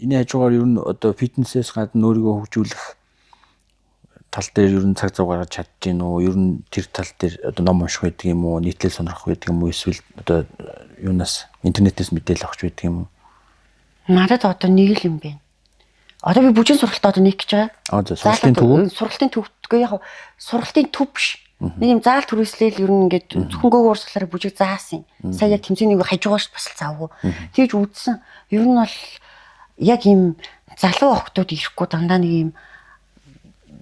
Энэ хажуугаар ер нь одоо фитнесээс гадна өөрийгөө хөгжүүлэх тал дээр ер нь цаг зав гаргаж чадж гин үү? Ер нь тэр тал дээр одоо ном унших байдаг юм уу? Нийтлэл сонирхох байдаг юм уу? Эсвэл одоо юунаас интернетээс мэдээлэл авах байдаг юм уу? Надад одоо нэг л юм байна. Одоо би бүжийн сургалтад одоо нэг гэж байгаа. Сургалтын төв. Сургалтын төвдгөө яг сургалтын төв биш. Нэг юм заал түрээслээл ер нь ингээд зөвхөн гөөгөө урсгалаараа бүжиг заасан. Сая яг тэмцээнийг хажуугаар ш бас л завгүй. Тэгж үзсэн. Ер нь бол яг юм залуу охтууд ирэхгүй дандаа нэг юм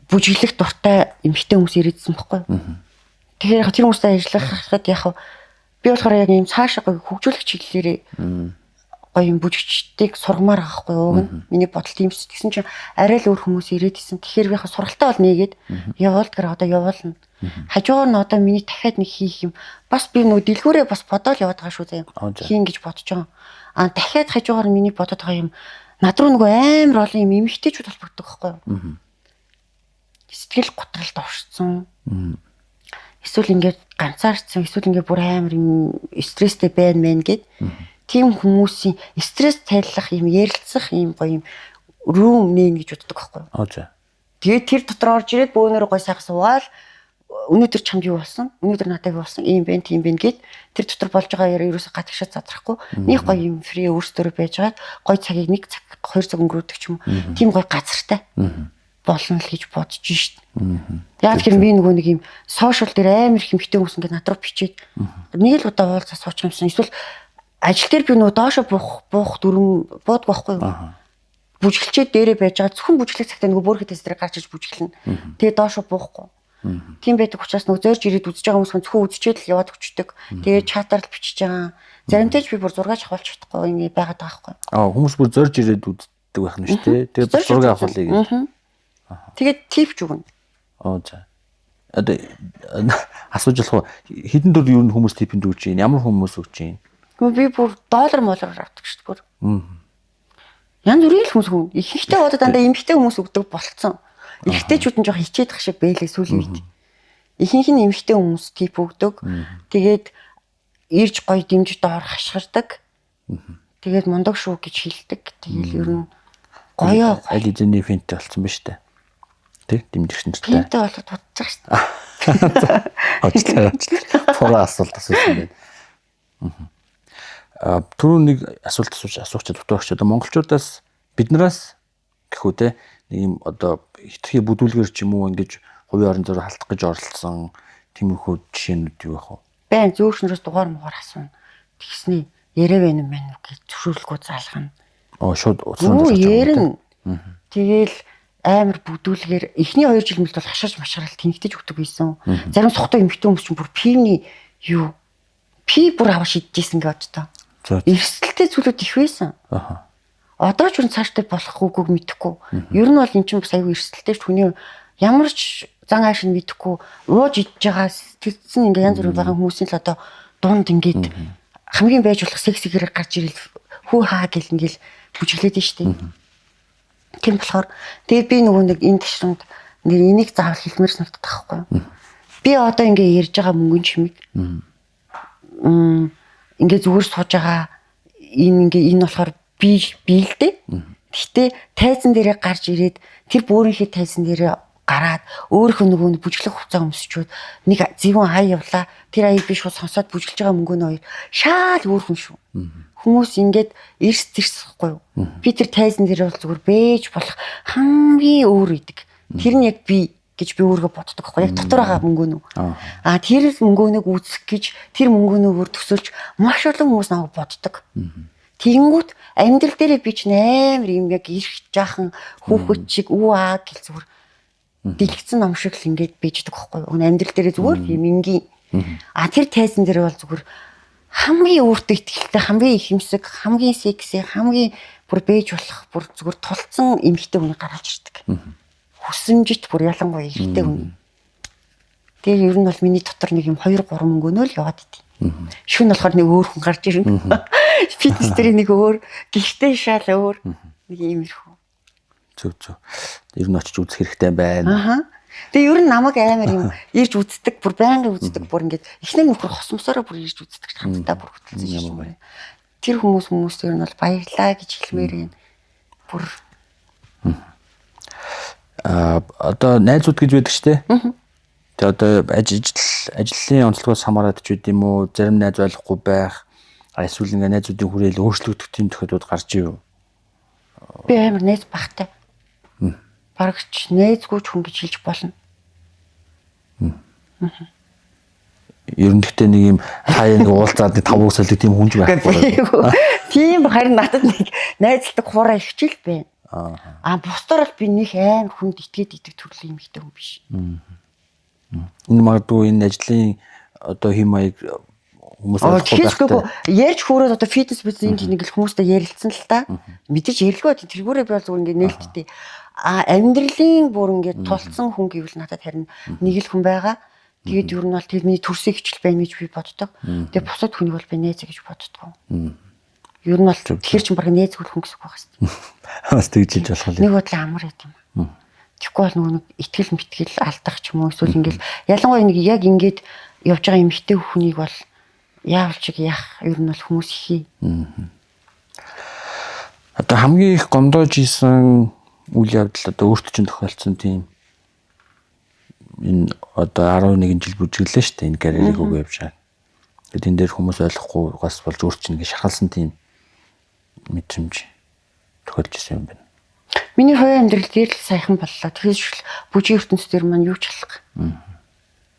бүжиглэх дуртай эмэгтэй хүмүүс ирээдсэн баггүй. Тэгэхээр яг тэр хүмүүстэй ажиллахад яг би болохоор яг юм цаашаа хөгжүүлэх чиглэлээрээ гоё юм бүжигчдийг сургамаар авахгүй юу. Миний бодол тийм шүү. Тэгсэн чинь арай л өөр хүмүүс ирээд исэн. Тэгэхээр би яг сургалтаа бол нээгээд явуулдгаар одоо явуулна. Хажуугаар нь одоо миний дахиад нэг хийх юм. Бас би нөгөө дэлгүүрээ бас бодоол яваад байгаа шүү заяа. Хийн гэж бодож байгаа. Дахиад хажуугаар миний бодоод байгаа юм. Над руу нөгөө амар олон юм эмэгтэйчүүд холбогддог байхгүй юу. Сэтгэл готролд орсон. Эсвэл ингээд ганцаарцсан, эсвэл ингээд бүр амар юм стресстэй байна мэн гэд. Тийм хүмүүсийн стресс тайлах юм ярилцах юм гоё юм рүүм нээн гэж боддог байхгүй юу. Тэгээд тэр дотор орж ирээд бөөнөр гоё сайхан суугаал өнөөдөр чамд юу болсон? Өнөөдөр надад юу болсон? Ийм байна, тийм байна гэд тэр дотор болж байгаа яриа ерөөсө гадагшаа задрахгүй. Нэг гоё юм фри өөрсдөө байж байгаад гоё цагийг 1 цаг 2 цаг өнгөрөөдөг ч юм уу. Тийм гоё газартай болно л гэж бодож шít. Яг тэр би нөгөө нэг юм сошиал дээр амар их хэмжтэй хүмүүс ингээд над руу бичээд нэг л удаа уулзаа суучих юмсан. Эсвэл ажил дээр би нөгөө доошо буух дүрм буудаг байхгүй юу? Бүжгэлчээ дээрээ байж байгаа зөвхөн бүжгэлэх цагтаа нөгөө бөөрхөд дээр гарч иж бүжгэлнэ. Тэгээ доошо буухгүй. Тийм байдаг учраас нөгөө зөөрж ирээд үзэж байгаа хүмүүс зөвхөн үзчихэд л яваад өчтдөг. Тэгээ чатаар л бичиж байгаа. Заримдаа ч би бүр зураг авах чадахгүй ингэ байгаад байгаа байхгүй. Хүмүүс бүр зөөрж ирээд үздэг байх нь шүү дээ. Тэгээ зураг авах л гэж. Тэгээд типч өгнө. За. Одоо асууж болох хэдэн дөр юу хүмүүс типэнд өгч юм? Ямар хүмүүс өгч юм? Би бүр доллар молоор авдаг шүү дээ бүр. Янз бүрийн хүмүүс хүн. Ихэнхдээ одоо дандаа эмэгтэй хүмүүс өгдөг болцсон. Эрэгтэйчүүд нь жоох хичээд ах шиг бэлээ сүүлийн үед. Ихэнх нь эмэгтэй хүмүүс тип өгдөг. Тэгээд ирж гоё дэмжиж доор хашгирдаг. Тэгээд мундаг шүү гэж хэлдэг. Тэгэл ер нь гоё аль хэдийн финтэй болсон ба штэ. Тэг дэмжигч нартай. финтэй болоод бодчих штэ. Очтой. Фора асуулт байна. Түрүү нэг асуулт асуучаад дутаагч одоо монголчуудаас биднээс гэхүү те нэг юм одоо хитрхи бүдүүлгэр ч юм уу ингэж хувийн орон зайд халтах гэж оролцсон тиймэрхүү жишээнүүд юу байх вэ? Байн зөөгчнөөс дугаар муугар асууна. Тэгснээ яриа байна юм байна уу гэж зөвшөөрлгөө заалгана. Шууд уцран зарж байгаа. Тэгэл амар бүдүүлгээр эхний 2 жил мэлд бол хашааж машгарал тэнэгтэж өгдөг байсан. Зарим сохтой эмэгтэй хүмүүс ч бүр пивний юу пи бүр аваа шидчихсэн гэж боддоо. Эрсдэлтэй зүйлүүд их байсан. Одоо ч үн цааштай болох үгүйг мэдэхгүй. Ер нь бол эн чинь бас аюу эрсдэлтэй ч хүний ямар ч зан аашин мэдэхгүй ууж идж байгаа сэтгэцэн ингээ янз бүр байгаа хүмүүсийн л одоо дунд ингээд хамгийн байж болох сексигээр гарч ирэл хүү хаа гэл ингээл бүжиглээд нь штэ. Тийм болохоор тэгээ би нөгөө нэг энэ ташрамд нэр энийг заавал хэлмээр санагддаг байхгүй юу? Би одоо ингээ ярьж байгаа мөнгөн чимэг ингээ зүгээр сууж байгаа энэ болохоор би л дээ. Гэхдээ тайзан дээрээ гарч ирээд тэр бөөрийнхээ тайзан дээрээ гараад өөрийнхөө нөгөө бүжиглэх хугацаа өмсчүүд нэг зэвүүн хай явлаа. Тэр аяг биш шууд сонсоод бүжиглж байгаа мөнгөний хоёр шаал өөр хүн шүү. Хүмүүс ингээд эрсдэхгүй юу? Би тэр тайзан дээр бол зүгээр бэж болох хамгийн өөр идэг. Тэр нь яг би гэж би өөргөө боддог байхгүй яг дотор байгаа мөнгөнөө. Тэр мөнгөнийг үүсгэх гэж тэр мөнгөнөөр төсөлж маш олон хүмүүс намайг боддог. Тэгэнгүүт амьдрал дээрээ би ч амар юм яг ирэх жаахан хүүхэд шиг үа гэл зүгээр дэлгэцэн ном шиг л ингээд бийждэг байхгүй юу. Амьдрал дээрээ зүгээр юм ингийн. Тэр тайзан дээр бол зүгээр хамгийн өөртөө ихтэй хамгийн ихэмсэг хамгийн секси хамгийн бүр бэж болох бүр зүгээр тулцсан эмэгтэй хүний гараад ирдэг. Хүсэмжит бүр ялангуяа ихтэй хүн. Тэгээ ер нь бол миний дотор нэг юм 2 3 мөнгөнөө л яваад идэв. Шүн болохоор нэг өөр хүн гарч ирнэ. Фитнес дээр нэг өөр, гихтэй шал өөр нэг иймэрхүү. Зөв. Ер нь очиж үзэх хэрэгтэй байна. Тэгээ ер нь намайг амар юм ирж үздэг, бүр байнгын үздэг, бүр ингээд эхнэр нөхөр хосмосороо бүр ирж үздэг хамтдаа бүр хөтлөсөн юм байна. Тэр хүмүүс ер нь бол баярлаа гэж хэлмээр юм. Бүр одоо найзууд гэж байдаг ч тийм. Тэгээ одоо ажлын онцлогоос хамаарат ч үт юм уу, зарим найз ойлгохгүй байх, эсвэл ингээ найзуудын хүрээл өөрчлөгдөх тийм тохиолдлууд гарч ив. Би амар найз багтай. Барагч найзгүй ч хүн гэж хэлж болно. Ер нь гэхдээ нэг юм хаяа нэг уулзаад 5 үг солидог тийм хүнж байхгүй. Тийм харин надад нэг найзлдаг хуурай ихчил байна. Бусдаар л би нэг амар хүнд итгээд идэг төрлийн эмэгтэй хүн биш. Энэ магадгүй энэ ажлын одоо хэм маяг хүмүүс ойлгохгүй ярьж хөөрөөд одоо фитнес бизнес нэг л хүмүүстэй ярилцсан л та. Мэдээж ярилгүй тэргүүрээ би бол зүгээр ингээд нээлттэй. Амьдралын бүр ингээд тулцсан хүн гэвэл надад харин нэг л хүн байгаа. Тэгээд ер нь бол тэр миний төрсөн хичл байна гэж би боддог. Тэгээд бусад хүнийг бол би нээзэ гэж боддог. Ер нь бол тэр чинь баг нээзгүүл хүн гэсэн үг байх шүү дээ. Бас тэгж хэлж болох юм. Нэг бодлоо амар байт юм. Тэгэхгүй бол нөгөө итгэл мэтгэл алдах ч юм уу эсвэл ингээл ялангуяа нэг яг ингээд явж байгаа эмэгтэй хүнийг бол яавал чиг яах ер нь бол хүмүүс хий. Одоо хамгийн их гомдоож исэн үйл явдал одоо өөртөө ч тохиолдсон тийм энэ одоо 11 жил бүжиглээ шүү дээ энэ карьерийг үгүй явж байгаа. Тэгээд энэ дээр хүмүүс ойлгохгүй бас болж өөрч ингэ шахалсан тийм мэдрэмж тохиолж исэн юм байна. Миний хувийн амьдрал дээр л сайхан боллоо. Тэгэхээр бүжгийн ертөнцийн дээр маань юу ч алах.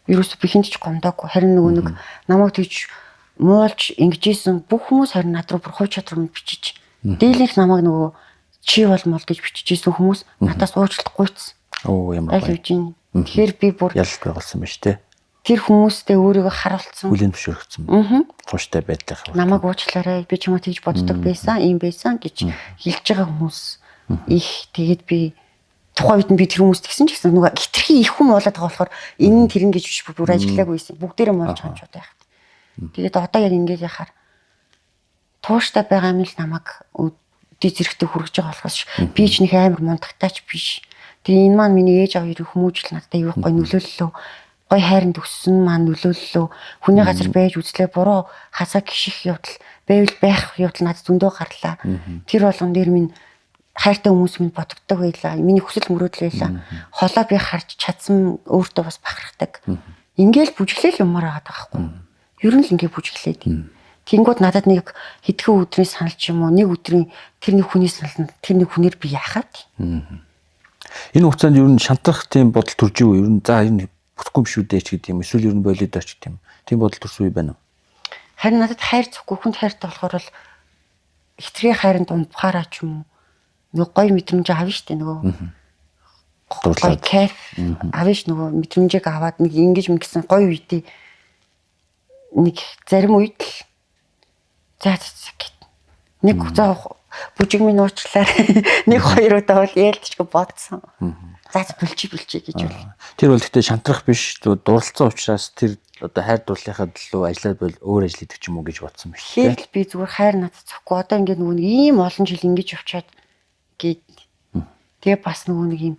Ерөөсө би хинт ч гомдоогүй. Харин нөгөө нэг намайг тийж муулж ингэжсэн бүх хүмүүс харин над руу бүр хувь чадвар минь бичиж. Дийлэнх намайг нөгөө чи бол мол гэж бичижсэн хүмүүс надаас уучлах гуйцсан. Ямар гоё. Тэгэхээр би бүр ялалт байгуулсан байна шүү дээ. Тэр хүмүүстэй өөрийгөө харуулсан. Хүлээн зөвшөөрөгдсөн. Тууштай байдлаа. Намайг уучлаарай. Би ч юм уу тэгж боддог байсан, ийм байсан гэж хэлж байгаа хүмүүс их. Тэгээд би тухайн үед нь би тэр хүмүүст гисэн ч гэсэн нөгөө хитрхи их хүн болоод байгаа болохоор энэ нь тэрэн гэж биш бүр ажиллаагүй байсан. Бүгдээрээ молж ханчууд байх. Тэгээд одоо яг ингэж яхаар тууштай байгаа юм л намайг ди зэрэгтэй хүргэж байгаа болохоос би ч нэг амар мундагтаач биш. Тэгээ энэ маань миний ээж аваа ирэх хүмүүжил надад аюу гой нөлөөллөө. Гой хайранд өссөн маань нөлөөллөө. Хүний газар байж үзлээ буруу хасаа гიშих явдал байвал байх явдал надад зөндөө гарлаа. Тэр болгон дээр минь хайртай хүмүүс минь бодогддог байлаа. Миний хүсэл мөрөөдөл байлаа. Холоо би харж чадсан өөртөө бас бахархдаг. Ингээл бүжиглэл юмар байгаа байхгүй. Ер нь л ингээ бүжиглээд. Тэнгүүд надад нэг хэдхэн өдрийн санал ч юм уу нэг өдрийн тэр нэг хүний санал тэр нэг хүнээр би яхаад. Энэ хугацаанд ер нь шантрах тийм бодол төрж юу? Ер нь за энэ бүтэхгүй биш үү дээ ч гэдэг юм. Эсвэл ер нь болоод ч гэдэг юм. Тийм бодол төрсөн үе байна уу? Харин надад хайр зөвгүй хүнд хайртай болохоор бол хитрхи хайранд умбахаараа ч юм уу нэг гоё мэдрэмж авна штэ нөгөө. Гоё кайф авна ш нөгөө мэдрэмжийг аваад нэг ингэж мэгсэн гоё үедээ нэг зарим үед л за гэт нэг за бүжиг минь уучлаар нэг хоёр удаа бол ялдчихгүй бодсон. За бэлчи гэж бол. Тэр бол гэхдээ шантрах биш дурлцсан учраас тэр одоо хайр дурлалынхаа төлөө ажиллаад бол өөр ажил хийдэг ч юм уу гэж бодсон биш. Тэгэхээр би зүгээр хайр надад цохгүй одоо ингээд нөгөө нэг ийм олон жил ингэж явчаад гээд тэгээ бас нөгөө нэг ийм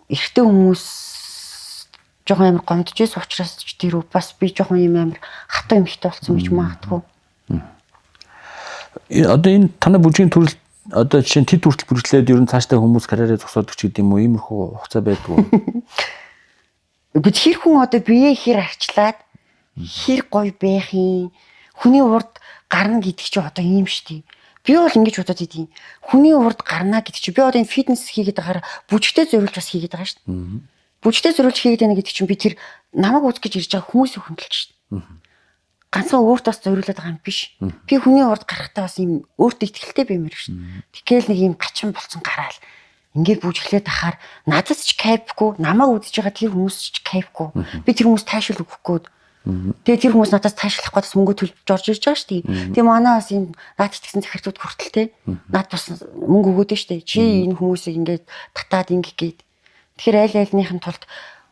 эрэгтэй хүмүүс жоохон амар гомдчихсэн учраас ч тэр бас би жоохон ийм амар хатуу юм ихтэй болсон гэж магадгүй. Одоо энэ танай бүжгийн төрөл одоо жишээ нь тэд хүртэл бүржлээд ер нь цаашдаа хүмүүс карьераа зогсоодог ч гэдэг юм уу иймэрхүү хугацаа байдгүй. Бид хэр хүн одоо бие хэр арчлаад хэр гоё байх юм хүний урд гарна гэдэг чи одоо ийм штий. Би бол ингэж бодоод идэв. Хүний урд гарна гэдэг чи би одоо энэ фитнес хийгээд байгаараа бүжигтэй зориулж бас хийгээд байгаа штий. Бүжигтэй зориулж хийгээд байна гэдэг чинь би тэр намайг үзэх гэж ирж байгаа хүмүүсийг хөндлөж штий. Ганцхан өөртөө бас зориулаад байгаа юм биш. Би хүний урд гарахтаа бас юм өөртөө ихтэй баймаар шүү. Тэгэхээр нэг юм гачин болцсон гараал. Ингээд бүжиглээд ахаар надад ч кайфгүй, намайг үзэж байгаа тэр хүмүүс ч кайфгүй. Би тэр хүмүүс таашаал өгөхгүй. Тэгээ тэр хүмүүс надаас таашаалахгүй бас мөнгө төлж орж ирж байгаа шүү. Тэгээ манай бас юм наад итгсэн захирчуд хүртэл те. Наад бас мөнгө өгөөд шүү. Чи энэ хүмүүсийг ингээд татаад ингэх гээд. Тэгэхээр аль альныхын тулд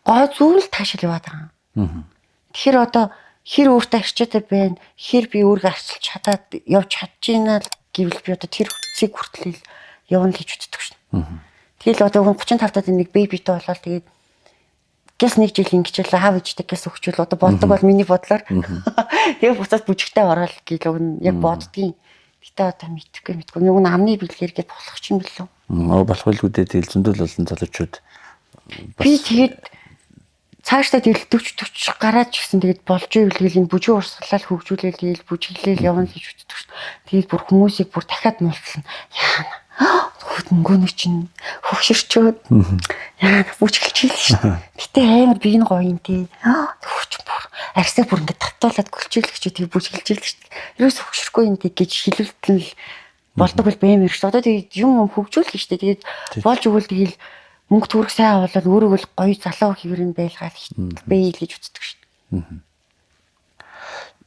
гоо зүйл таашаал яваад байгаа. Тэгэхээр одоо хэр өөртөө арчаатай байна, хэр би өөрийгөө арчилж чадаад явж чадчихна гэвэл би одоо тэр цэг хүртэл явна гэж боддог шин. Тэгэл одоо 35 таад нэг бэбитэй болоод тэгээд гэс нэг жил ингэчээл аав ээжтэй гэс өгчүүл одоо болдог бол миний бодлоор тэгээд буцаад бүжигтэй ороод гээл яг боддгийн. Гэтэ одоо мэдхгүй нэг амны бэлгээр гээд болох ч юм билүү. Болох байлгүй дээ тэгэл зөндөл олон залуучууд би тэгээд цаашдаа тэгэл 40 гараад ч гэсэн тэгээд болж ивэл энэ бүжиг урсгалал хөгжүүлээл гээл бүжиглээл явна гэж боддог шүү. Тэгээд бүр хүмүүсийг бүр дахиад муулсан. Яана. Мөнгөний чинь хөгшөрчөөд яана бүжиглчихлээ шүү. Гэтэ амар би энэ гоё юм тий. Хөгч бүр арьсаа бүр ингээд татуулаад гөлчөөлөгч тэгээд бүжиглжээ шүү. Ерөөс хөгшөрөхгүй юм тий гэж хэлүүлтэн л болдог бол баймэр шүү. Одоо тэгээд юм хөгжүүлэх шүү. Тэгээд болж өгвөл тэгэл мөнгө төгрөг сайн аваад өөрийгөө л гоё залуу хэврэн байлгаад бэй л гэж үздэг шүү.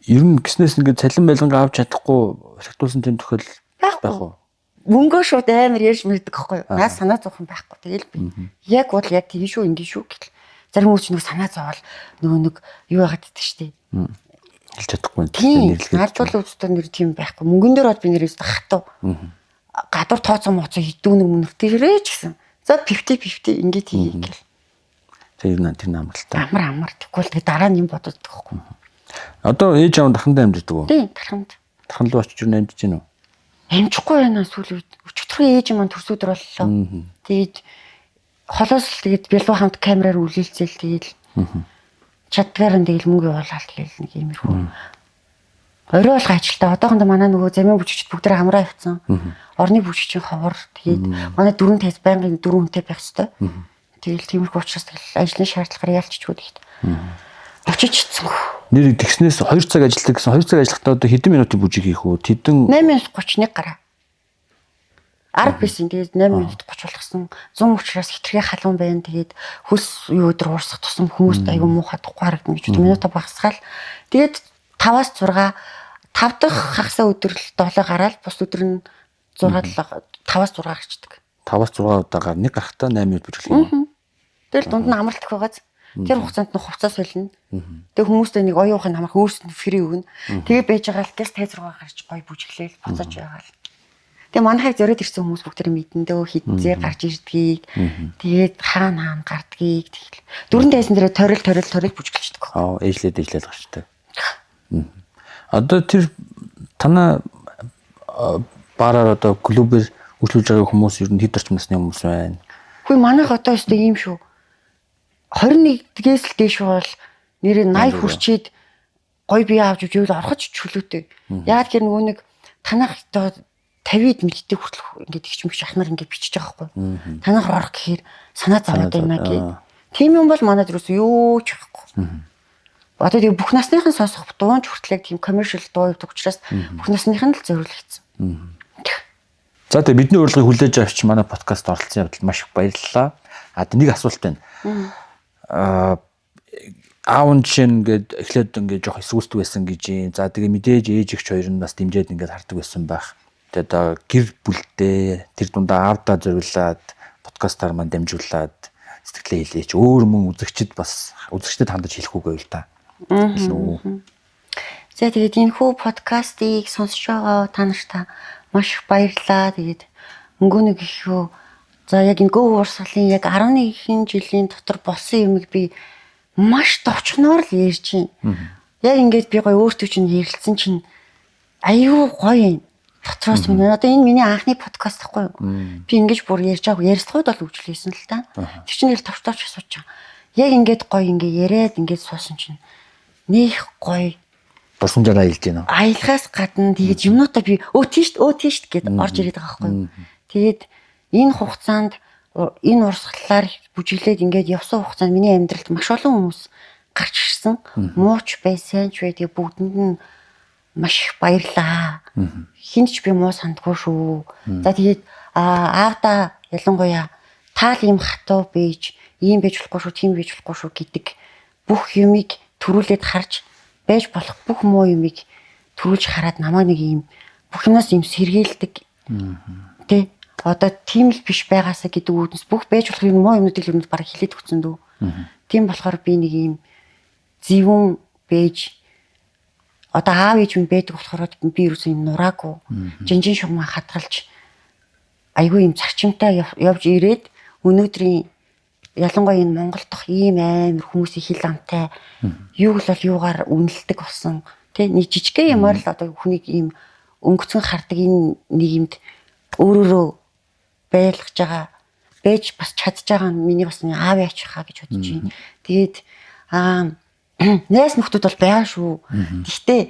Ер нь гиснээс ингээд цалин байлгангаа авч чадахгүй сагтуулсан тийм тохиол байх уу? Мөнгөө шууд амар ярьж мэддэг байхгүй юу? Наас санаа зовхон байхгүй. Тэгэл би яг бол яг тийм шүү ингэ шүү гэл. Зарим хүмүүс нэг санаа зовоол нэг юу яагаад гэдэг шүү дээ. Хэлж чадахгүй нэрлэхэд. Наадвал үзтээ нэр тийм байхгүй. Мөнгөн дээр бод би нэрээс хатуу. Гадуур тооцоо моцоо хідүүнэг мөнхтэрээ ч гэсэн. За 50-50 ингэж хийе гэл. Тэр амралтай. Амар тэгвэл тэгээ дараа нь юм боддог байхгүй. Одоо ээж аав дахандаа амьддаг уу? Тийм, даханд. Дахан руу очиж юу амьдж гинөө? Амжихгүй байна сүүл үед. Өчигдрийн ээж маань төрсөдөр боллоо. Тэгээд холоос л тэгээд бэлбэ хамт камераар үлээлцээл тэгээд чаддгаар нь тэгэл мөнгө явуулаад тэгэл нэг иймэрхүү. Орой болох ажилтаа одоохондоо манай нөгөө замын бүжигчд бүгдээ хамраа явцсан. Орны бүжигчийн ховор тэгээд манай 4 тайз байнгын 4 хүнтэй байх хэвээр. Тэгэл тиймэрхүү учраас тэгэл ажлын шаардлагаар ялччихгүй гэхэд. Очиж ицсэн. Нэр тэгснээс 2 цаг ажилладаг гэсэн 2 цаг ажиллахдаа одоо хэдэн минутын бүжиг хийх үү? Тэдэн 8:31 гараа. 10 байсан. Тэгээд 8 минут 30 болгосон. 100 учраас хитрхээ халуун байна. Тэгээд хөлс юу өдр уурсах тусам хүмүүст аягүй муухай тухай харагдана гэж минутаа багасгаал. Тэгээд 5-аас 6 5 дахь хагасаа өдөр л 7 гараад бус өдөр нь 6 5-аас 6 гарчдаг. 5-аас 6 удаагаар нэг гарахтаа 8 минут бүжиглэх юм. Тэгэл дунд нь амралтах байгааз. Тэр хугацаанд нь хувцас солино. Тэгээ хүмүүстэй нэг оюухан хамаах өөрсөнд фри өгнө. Тэгээ байж байгаа л гэс тайз руугаа гарч гоё бүжиглээл буцааж байгаа л. Тэгээ манайхыг зориод ирсэн хүмүүс бүгд мэдэндөө хідзээ гарч ирдгийг. Тэгээд хаана гардгийг тэгэл. Дөрөнд дайсан дээр торил бүжгэлждэг. Ээжлээд гарчтай. Одоо тэр танаа бараар одоо клубээр үйлчлүүлж байгаа хүмүүс ер нь хэд орчим насны хүмүүс байна? Хөөе манайх одоо өстө ийм шүү. 21-дгээс л дээш бол нэрээ 80 хүрчээд гой бие авч ижүүл орхож чөлөөтэй. Яг тэр нөгөө нэг танах одоо 50-д мэддэг хүртэл ингээд их ч мэгч ахнаар ингээд бичиж байгаа байхгүй. Танах орох гэхээр санаа зовоод байна гэх. Тийм юм бол манайд юу ч байхгүй. Одоо тийм бүх насныхан сонсох дуунч хүртэл тийм commercial дуу явдаг учраас бүх насныхан л зориулагдсан. За тэгээ бидний урилгыг хүлээж авч манай подкаст оролцсон явдал маш их баярлалаа. Нэг асуулт байна. Аав жишээ ингээд эхлээд ингээд жоох эсвэлдэг байсан гэж юм. За тэгээ мэдээж ээж ихч хоёр нь бас дэмжээд ингээд хардаг байсан байх. Тэгээд одоо гэр бүлдээ тэр дундаа аавдаа зориулаад подкастаар маань дамжуулаад сэтгэлээ хэлээч. Өөр мөн үзэгчдэд хандаж хэлэх үгүй л да. За тэгээд энэ хүү подкастыг сонсож байгаа та нартай маш их баярлалаа. Тэгээд өнгөө нэг ихөө за яг энэ гоо уурсгалын яг 11 жилийн дотор болсон юмыг би маш товчхоноор л ярьж байна. Яг ингээд би гоё өөртөө чинь ярилцсан чинь аюу гоё юм. Дотроос минь одоо энэ миний анхны подкаст байхгүй юу? Би ингэж бүр ярьж байгааг ярилцлагууд бол үжлээсэн л та. Тэр чинь л товч асууж байгаа. Яг ингээд гоё ингээ яриад ингээд суусан чинь нэх гоё босом жараа хэлж байна. Аялахаас гадна тэгээд юмнуудаа би тийш гэд орж ирээд байгаа байхгүй юу? Тэгээд энэ хугацаанд энэ урсгалаар бүжиглээд ингээд явсан хугацаанд миний амьдралд маш олон хүмүүс гарч ирсэн. Мууч бай, сайн ч бай тэгээд бүгдэнд нь маш их баярлаа. Хинч би муу сандгүй шүү. За тэгээд аавда ялангуяа таал ийм хатуу бийж, ийм байж болохгүй шүү, тийм байж болохгүй шүү гэдэг бүх юмыг төрүүлээд харж байж болох бүх муу юмыг төрүүлж хараад намайг нэг ийм бүх юмнаас ийм сэргийлдэг. Тэ одоо тийм л биш байгаасаа гэдэг үүднээс бүх байж болох юм муу юмнуудыг л бараг хилээд өгсөн дөө. Тийм болохоор би нэг ийм зөвүүн бэж одоо аав ээж минь байдаг болохоор би юу юм нураагүй жинжин шугамаа хатгалж айгүй юм зарчимтай явж ирээд өнөөдрийн ялангуяа энэ Монгол дахь ийм амар хүмүүсийн хил амтай юу л бол юугаар үнэлдэг болсон тий нэг жижигхэн юмар л одоо хүнийг ийм өнгөцгөн хардаг энэ нийгэмд өөрөөрөө байлгаж байгаа байж бас чадж байгаа миний бас аав яач хаа гэж бодож байна. Тэгээд найс нөхдүүд бол байгаа шүү. Гэхдээ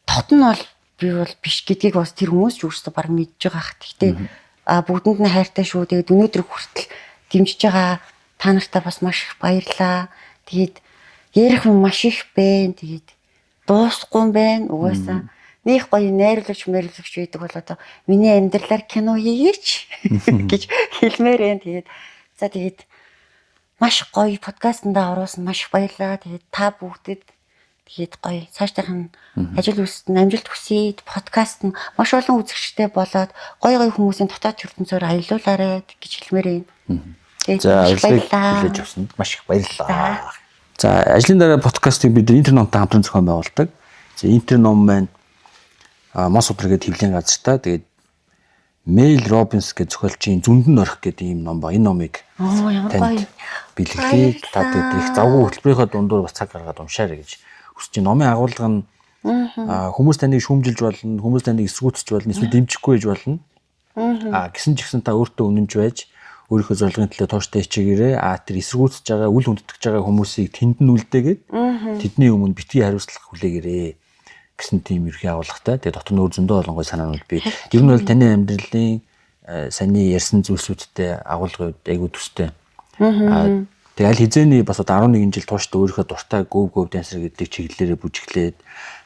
тот нь бол би бол биш гэдгийг бас тэр хүмүүс ч өөрсдөө баг мэдж байгаа хат. Гэхдээ бүгдэнд нь хайртай шүү. Тэгээд өнөөдөр хүртэл дэмжиж байгаа та нартай бас маш их баярлаа. Тэгээд ярих юм маш их байна. Тэгээд дуусахгүй юм байна. Угаасаа нэх гоё найруулагч байдаг бол одоо миний амьдралаар кино хийгээч гэж хэлмээр байна. Тэгээд за тэгээд маш гоё подкастнда оруулсан маш их баярлалаа. Тэгээд та бүгдэд тэгээд гоё цаашдынх нь ажил үйлсэд амжилт хүсье. Подкаст нь маш олон үзэгчтэй болоод гоё хүмүүсийн дотоод ертөнцөөр аялуулаарай гэж хэлмээр байна. За ажлыг хүлээж авсанд маш их баярлалаа. За ажлын дараа подкастыг бид интернеттэй хамтран зохион байгуулдаг. За интерном маань Мос өдөр гээд хэвлэн газартаа тэгээд Мэйл Робинс гэж зохиолчийн Зүндэн орхих гэдэг ийм ном ба. Энэ номыг танд бэлгэлээ. Та тэгээд их завгүй хөтөлбөрийнхөө дундуур бас цаг гаргаад уншаарай гэж хүсэж байна. Номын агуулга нь хүмүүс таныг шүүмжилж болно, хүмүүс таныг эсгүүцэж болно, эсвэл дэмжихгүй байж болно. Гэсэн ч гэсэн та өөртөө үнэнч байж өөрийнхөө зорилгын төлөө тууштай хичээгээрэй. Тэр эсгүүцэж байгаа, үл хүндэтгэж байгаа хүмүүсийг тэнд нь үлдээгээд тэдний өмнө битгий хариуцлага хүлээгээрэй гэсэн тийм ерхий агуулгатай. Тэгээд дотор нь өөр зөндөө олон гой санаанууд би. Ер нь бол таны амьдралын саний ярьсан зүйлсүүдтэй агуулгын айгуу төстэй. Тэгээд аль хизээний бас одоо 11 жил тууштай өөрийнхөө дуртай Go Dancer гэдэг чиглэлээрээ бүжиглээд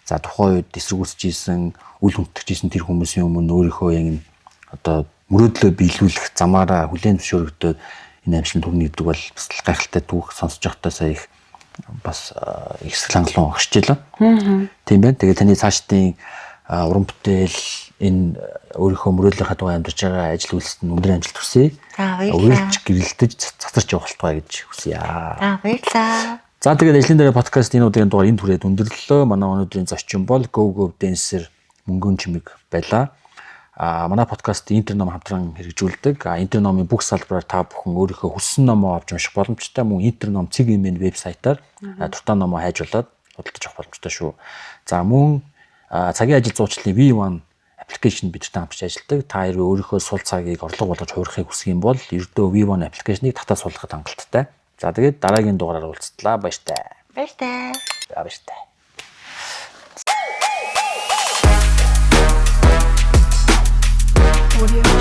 за тухайн үед эсрэгүүцэж ийсэн, үл хүндэтгэж ийсэн тэр хүмүүсийн өмнө өөрийнхөө яг одоо мөрөөдлөө биелүүлэх замаараа хүлээн зөвшөөрөгдөд энэ амжилт төрний гэдэг бол бас гайхалтай түүх сонсож байхдаа сая их бас их хангалуун огшиж байлаа. Тийм байна. Тэгээд таны цаашдын уран бүтээл энэ өөрийнхөө мөрөөдлийнхаа дугаар амьдарч байгаа ажил үйлсэд нь өндөр амжилт хүсье. Үргэлж гэрэлтэж цацарч явах болтугай гэж хүсье. Баярлалаа. За тэгээд ажлын дараа подкаст энэ удаагийн дугаар энэ түрээд өндөрлөлөө. Манай өнөөдрийн зочин бол Go Dancer мөнгөн чимэг байлаа. манай подкаст интер ном хамтран хэрэгжүүлдэг. Интер номын бүх салбараар та бүхэн өөрийнхөө хүссэн номоо авч унших боломжтой. Мөн интер ном цэг.in вебсайтаар дуртай номоо хайжуулаад худалдаж авах боломжтой шүү. За мөн цагийн ажил зуучлалын V1 аппликейшн бидэртэй хамтарч ажилладаг. Та өөрийнхөө сул цагийг орлого болгож хуурахыг хүсэх юм бол ердөө V1 аппликейшнийг татаад суулгахад хангалттай. За тэгээд дараагийн дугаараар уулзтлаа. Баяртай. Баяртай. Баяртай. Audio